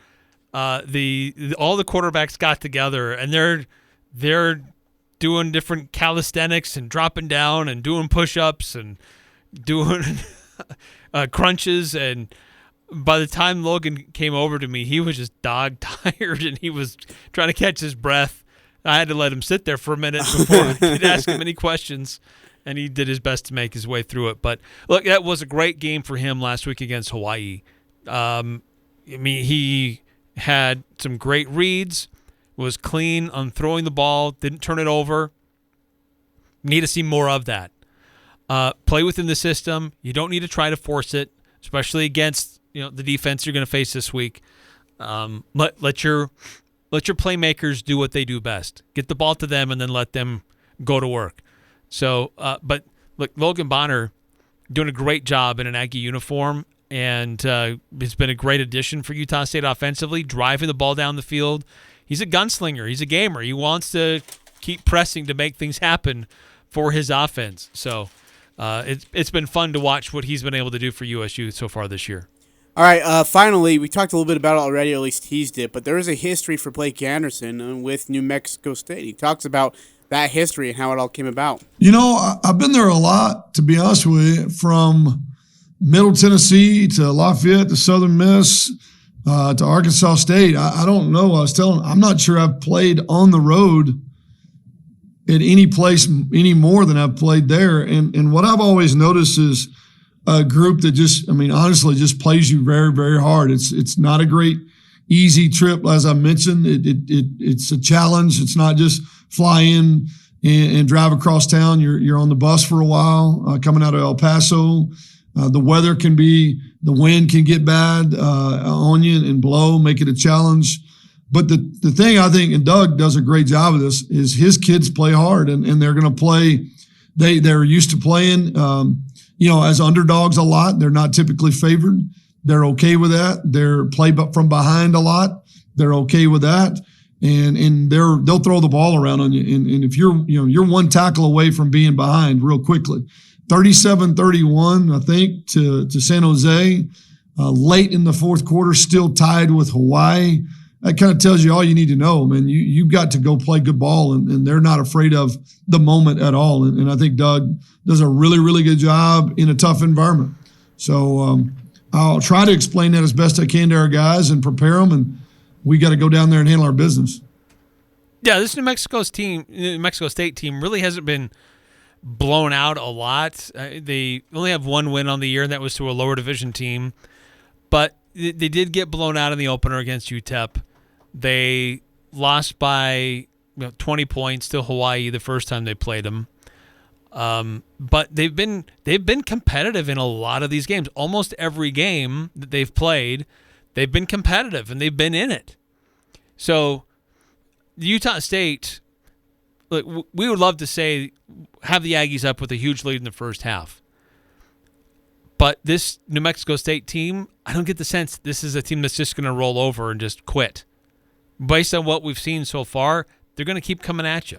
all the quarterbacks got together, and they're doing different calisthenics and dropping down and doing push-ups and doing crunches. And by the time Logan came over to me, he was just dog-tired, and he was trying to catch his breath. I had to let him sit there for a minute before I could ask him any questions, and he did his best to make his way through it. But, look, that was a great game for him last week against Hawaii. He had some great reads, was clean on throwing the ball, didn't turn it over. Need to see more of that. Play within the system. You don't need to try to force it, especially against the defense you're going to face this week. Let your playmakers do what they do best. Get the ball to them and then let them go to work. So, but look, Logan Bonner doing a great job in an Aggie uniform, and it's been a great addition for Utah State offensively, driving the ball down the field. He's a gunslinger. He's a gamer. He wants to keep pressing to make things happen for his offense. So it's been fun to watch what he's been able to do for USU so far this year. All right, finally, we talked a little bit about it already, or at least teased it, but there is a history for Blake Anderson with New Mexico State. He talks about that history and how it all came about. I've been there a lot, to be honest with you, from Middle Tennessee to Lafayette to Southern Miss to Arkansas State. I don't know. I'm not sure I've played on the road at any place any more than I've played there. And what I've always noticed is a group that honestly just plays you very, very hard. It's not a great, easy trip. As I mentioned, it's a challenge. It's not just fly in and drive across town. You're on the bus for a while, coming out of El Paso. The weather the wind can get bad on you and blow, make it a challenge. But the thing I think, and Doug does a great job of this, is his kids play hard and they're going to play. They're used to playing, as underdogs a lot. They're not typically favored. They're okay with that. They're play from behind a lot. They're okay with that. And they'll throw the ball around on you. And if you're one tackle away from being behind real quickly. 37-31, I think, to San Jose. Late in the fourth quarter, still tied with Hawaii. That kind of tells you all you need to know, man. You've got to go play good ball, and they're not afraid of the moment at all. And I think Doug does a really, really good job in a tough environment. So I'll try to explain that as best I can to our guys and prepare them, and we got to go down there and handle our business. Yeah, this New Mexico State team really hasn't been blown out a lot. They only have one win on the year, and that was to a lower division team. But they did get blown out in the opener against UTEP. They lost by 20 points to Hawaii the first time they played them. But they've been competitive in a lot of these games. Almost every game that they've played, they've been competitive and they've been in it. So Utah State, look, we would love to say have the Aggies up with a huge lead in the first half. But this New Mexico State team, I don't get the sense this is a team that's just going to roll over and just quit. Based on what we've seen so far, they're going to keep coming at you.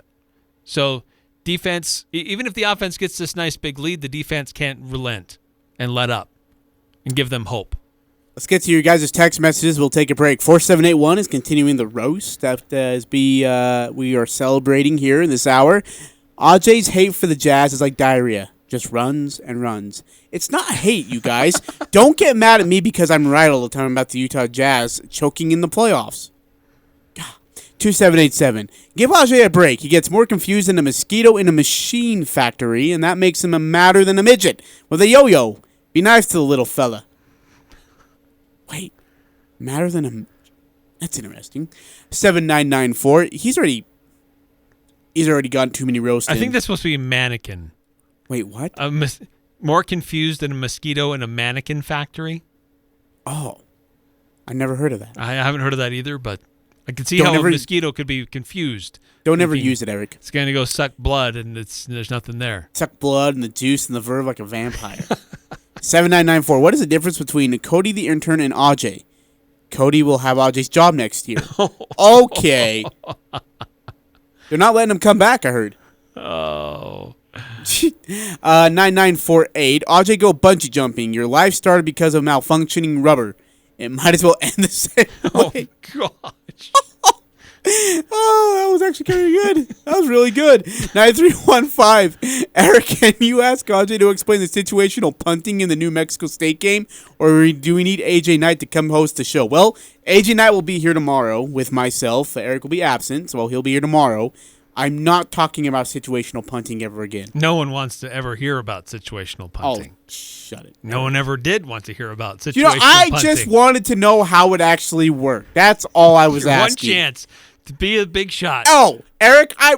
So defense, even if the offense gets this nice big lead, the defense can't relent and let up and give them hope. Let's get to your guys' text messages. We'll take a break. 4781 is continuing the roast that we are celebrating here in this hour. Ajay's hate for the Jazz is like diarrhea. Just runs and runs. It's not hate, you guys. Don't get mad at me because I'm right all the time about the Utah Jazz choking in the playoffs. 2787. Give Ajay a break. He gets more confused than a mosquito in a machine factory, and that makes him a madder than a midget with a yo-yo. Be nice to the little fella. Wait. Madder than a... That's interesting. 7994. He's already gotten too many roasts. I think that's supposed to be a mannequin. Wait, what? More confused than a mosquito in a mannequin factory? Oh. I never heard of that. I haven't heard of that either, but I can see how a mosquito could be confused. Don't ever use it, Eric. It's going to go suck blood, and there's nothing there. Suck blood and the juice and the verb like a vampire. 7994. What is the difference between Cody the intern and Ajay? Cody will have Ajay's job next year. Okay. They're not letting him come back, I heard. Oh. 9948. Ajay, go bungee jumping. Your life started because of malfunctioning rubber. It might as well end the same way. Oh, gosh. Oh, that was actually kind of good. That was really good. 9315. Eric, can you ask Ajay to explain the situational punting in the New Mexico State game? Or do we need AJ Knight to come host the show? Well, AJ Knight will be here tomorrow with myself. Eric will be absent, so he'll be here tomorrow. I'm not talking about situational punting ever again. No one wants to ever hear about situational punting. Oh, shut it. No one ever did want to hear about situational punting. I just wanted to know how it actually worked. That's all I was asking. One chance to be a big shot. Oh, Eric, I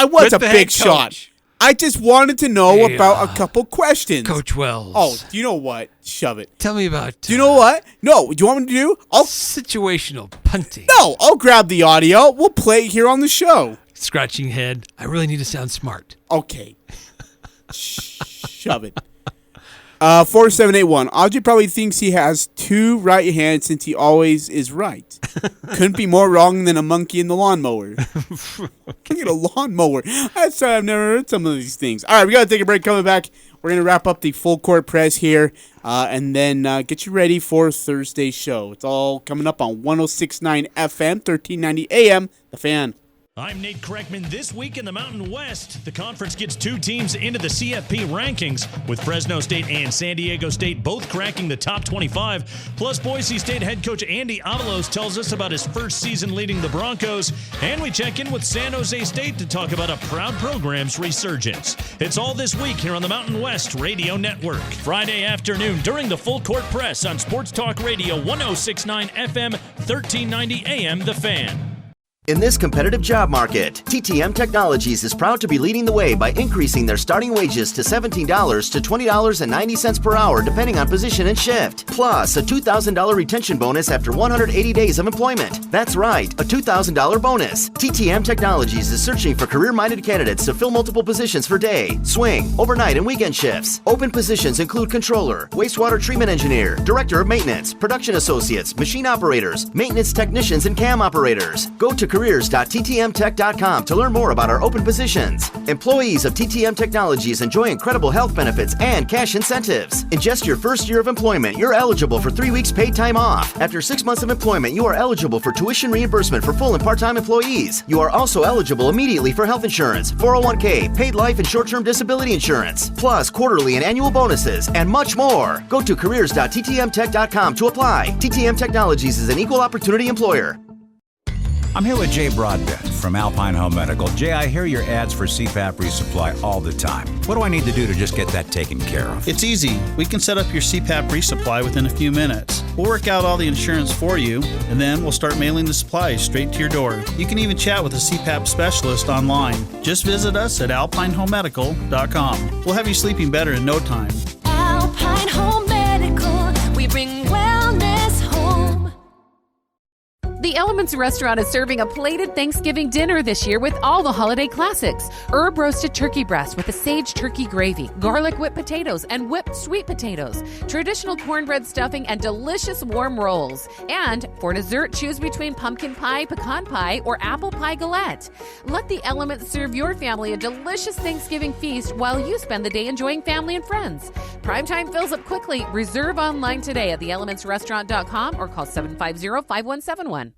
was a big shot. I just wanted to know about a couple questions. Coach Wells. Oh, do you know what? Shove it. Tell me about... Do you know what? No, do you want me to do? Situational punting. No, I'll grab the audio. We'll play it here on the show. Scratching head. I really need to sound smart. Okay. Shove it. 4781. Ajay probably thinks he has two right hands since he always is right. Couldn't be more wrong than a monkey in the lawnmower. Look at a lawnmower. I've never heard some of these things. All right, we got to take a break. Coming back, we're going to wrap up the full court press here and then get you ready for Thursday's show. It's all coming up on 106.9 FM, 1390 AM, The Fan. I'm Nate Kreckman. This week in the Mountain West, the conference gets two teams into the CFP rankings, with Fresno State and San Diego State both cracking the top 25. Plus, Boise State head coach Andy Avalos tells us about his first season leading the Broncos. And we check in with San Jose State to talk about a proud program's resurgence. It's all this week here on the Mountain West Radio Network. Friday afternoon during the Full Court Press on Sports Talk Radio 106.9 FM, 1390 AM, The Fan. In this competitive job market, TTM Technologies is proud to be leading the way by increasing their starting wages to $17 to $20.90 per hour, depending on position and shift. Plus, a $2,000 retention bonus after 180 days of employment. That's right, a $2,000 bonus. TTM Technologies is searching for career-minded candidates to fill multiple positions for day, swing, overnight, and weekend shifts. Open positions include controller, wastewater treatment engineer, director of maintenance, production associates, machine operators, maintenance technicians, and cam operators. Go to careers.ttmtech.com to learn more about our open positions. Employees of TTM Technologies enjoy incredible health benefits and cash incentives. In just your first year of employment, you're eligible for 3 weeks paid time off. After 6 months of employment, you are eligible for tuition reimbursement for full and part-time employees. You are also eligible immediately for health insurance, 401k, paid life and short-term disability insurance, plus quarterly and annual bonuses, and much more. Go to careers.ttmtech.com to apply. TTM Technologies is an equal opportunity employer. I'm here with Jay Broadbent from Alpine Home Medical. Jay, I hear your ads for CPAP resupply all the time. What do I need to do to just get that taken care of? It's easy. We can set up your CPAP resupply within a few minutes. We'll work out all the insurance for you, and then we'll start mailing the supplies straight to your door. You can even chat with a CPAP specialist online. Just visit us at alpinehomemedical.com. We'll have you sleeping better in no time. Alpine Home Medical, we bring wellness home. The Elements Restaurant is serving a plated Thanksgiving dinner this year with all the holiday classics. Herb roasted turkey breast with a sage turkey gravy, garlic whipped potatoes, and whipped sweet potatoes, traditional cornbread stuffing, and delicious warm rolls. And for dessert, choose between pumpkin pie, pecan pie, or apple pie galette. Let the Elements serve your family a delicious Thanksgiving feast while you spend the day enjoying family and friends. Primetime fills up quickly. Reserve online today at theelementsrestaurant.com or call 750-5171.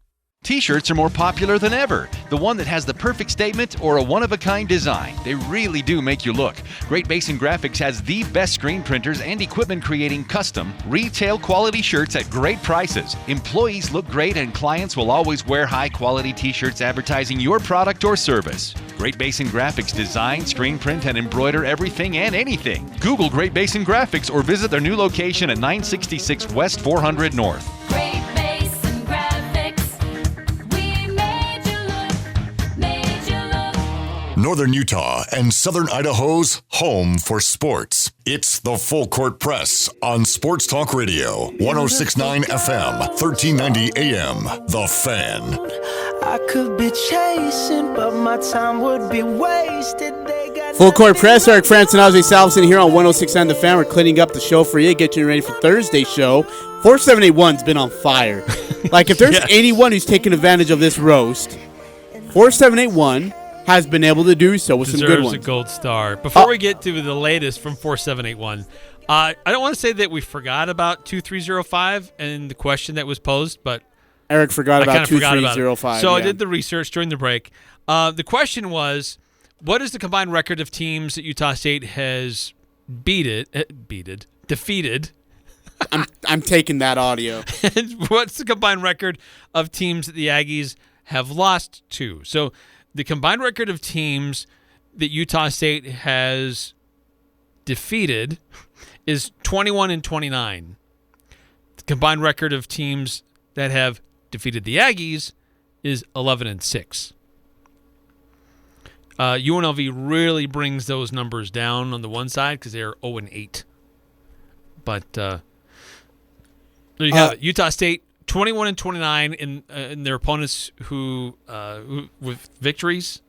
T-shirts are more popular than ever. The one that has the perfect statement or a one-of-a-kind design. They really do make you look. Great Basin Graphics has the best screen printers and equipment creating custom, retail-quality shirts at great prices. Employees look great and clients will always wear high-quality T-shirts advertising your product or service. Great Basin Graphics design, screen print, and embroider everything and anything. Google Great Basin Graphics or visit their new location at 966 West 400 North. Northern Utah and Southern Idaho's home for sports. It's the Full Court Press on Sports Talk Radio, 106.9 FM, 1390 AM. The Fan. I could be chasing, but my time would be wasted. Full Court Press, Eric Frandsen, Ajay Salvesen here on 106.9 The Fan. We're cleaning up the show for you, get you ready for Thursday's show. 4781's been on fire. Like, if there's anyone who's taken advantage of this roast, 4781 has been able to do so with some good ones. Deserves a gold star. Before we get to the latest from 4781, I don't want to say that we forgot about 2305 and the question that was posed, but Eric forgot about 2305. So I did the research during the break. The question was, what is the combined record of teams that Utah State has defeated? I'm taking that audio. And what's the combined record of teams that the Aggies have lost to? So the combined record of teams that Utah State has defeated is 21-29. The combined record of teams that have defeated the Aggies is 11-6. UNLV really brings those numbers down on the one side because they are 0-8. But there you have it. Utah State 21-29 in their opponents who with victories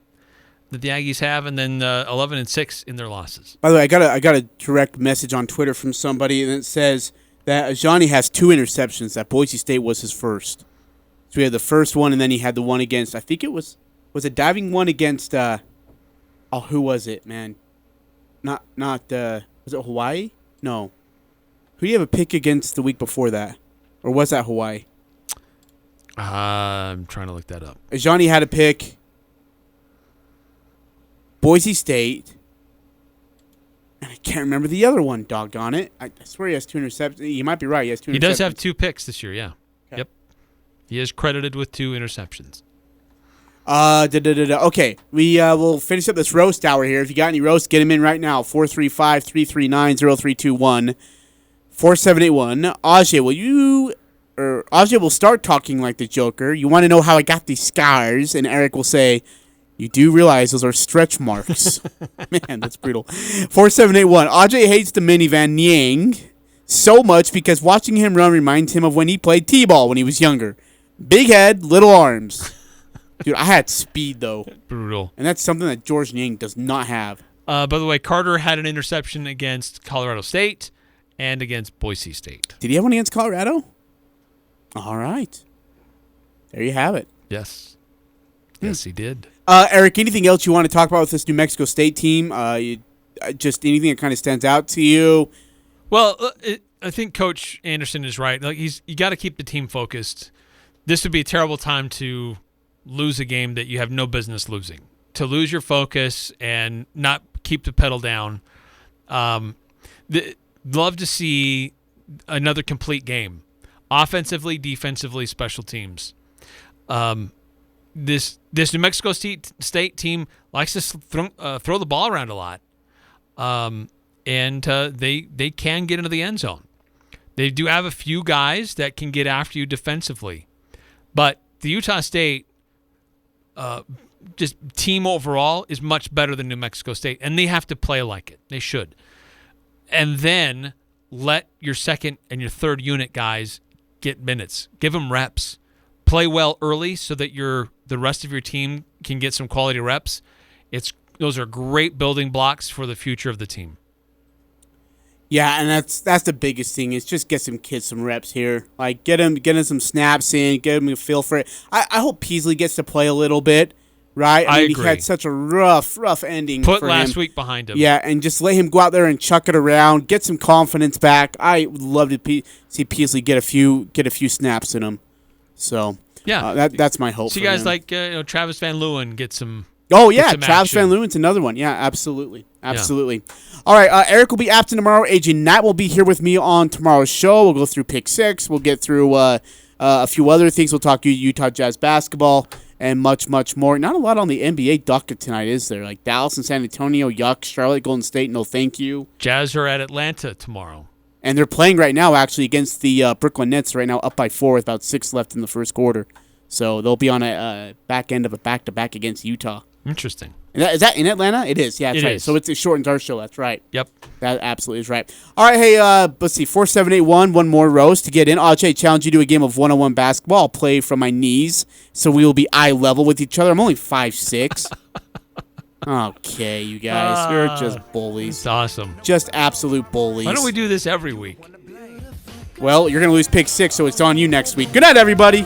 that the Aggies have, and then 11-6 in their losses. By the way, I got a direct message on Twitter from somebody, and it says that Johnny has 2 interceptions. That Boise State was his first. So we had the first one, and then he had the one against. I think it was a diving one against. Who was it, man? Not. Was it Hawaii? No. Who do you have a pick against the week before that? Or was that Hawaii? I'm trying to look that up. Johnny had a pick Boise State. And I can't remember the other one, doggone it. I swear he has 2 interceptions. You might be right. He has 2 interceptions. He does have 2 picks this year, yeah. Okay. Yep. He is credited with 2 interceptions. Okay, we will finish up this roast hour here. If you got any roasts, get them in right now. 435-339-0321. 4781. Ajay, Ajay will start talking like the Joker. You want to know how I got these scars? And Eric will say, you do realize those are stretch marks. Man, that's brutal. 4781. Ajay hates the minivan Nyang so much because watching him run reminds him of when he played T-ball when he was younger. Big head, little arms. Dude, I had speed, though. Brutal. And that's something that George Nyang does not have. By the way, Carter had an interception against Colorado State and against Boise State. Did he have one against Colorado? All right. There you have it. Yes. Yes, he did. Eric, anything else you want to talk about with this New Mexico State team? Just anything that kind of stands out to you? Well, I think Coach Anderson is right. Like you got to keep the team focused. This would be a terrible time to lose a game that you have no business losing. To lose your focus and not keep the pedal down. Love to see another complete game. Offensively, defensively, special teams. this New Mexico State team likes to throw the ball around a lot, and they can get into the end zone. They do have a few guys that can get after you defensively, but the Utah State just team overall is much better than New Mexico State, and they have to play like it. They should. And then let your second and your third unit guys get minutes. Give them reps. Play well early so that the rest of your team can get some quality reps. Those are great building blocks for the future of the team. Yeah, and that's the biggest thing is just get some kids some reps here. Like get them some snaps in, get them a feel for it. I hope Peasley gets to play a little bit, right? I mean, agree. He had such a rough ending. Put for last him. week behind him. Yeah, and just let him go out there and chuck it around, get some confidence back. I would love to see Peasley get a few snaps in him. So yeah, that's my hope. See for guys him. like Travis Van Leeuwen get some. Oh yeah, some Travis action. Van Leeuwen's another one. Yeah, absolutely. All right, Eric will be absent tomorrow. AJ Knight will be here with me on tomorrow's show. We'll go through Pick 6. We'll get through a few other things. We'll talk Utah Jazz basketball and much, much more. Not a lot on the NBA docket tonight, is there? Like Dallas and San Antonio, yuck. Charlotte, Golden State, no thank you. Jazz are at Atlanta tomorrow. And they're playing right now, actually, against the Brooklyn Nets right now, up by 4 with about 6 left in the first quarter. So they'll be on a back end of a back-to-back against Utah. Interesting. Is that in Atlanta? It is. Yeah, that's right. Is. So it shortens our show. That's right. Yep. That absolutely is right. All right, hey, let's see. 4781, one more rows to get in. Ajay, challenge you to a game of one-on-one basketball. I'll play from my knees, so we will be eye level with each other. I'm only 5'6". Okay, you guys. You're just bullies. It's awesome. Just absolute bullies. Why don't we do this every week? Well, you're going to lose Pick 6, so it's on you next week. Good night, everybody.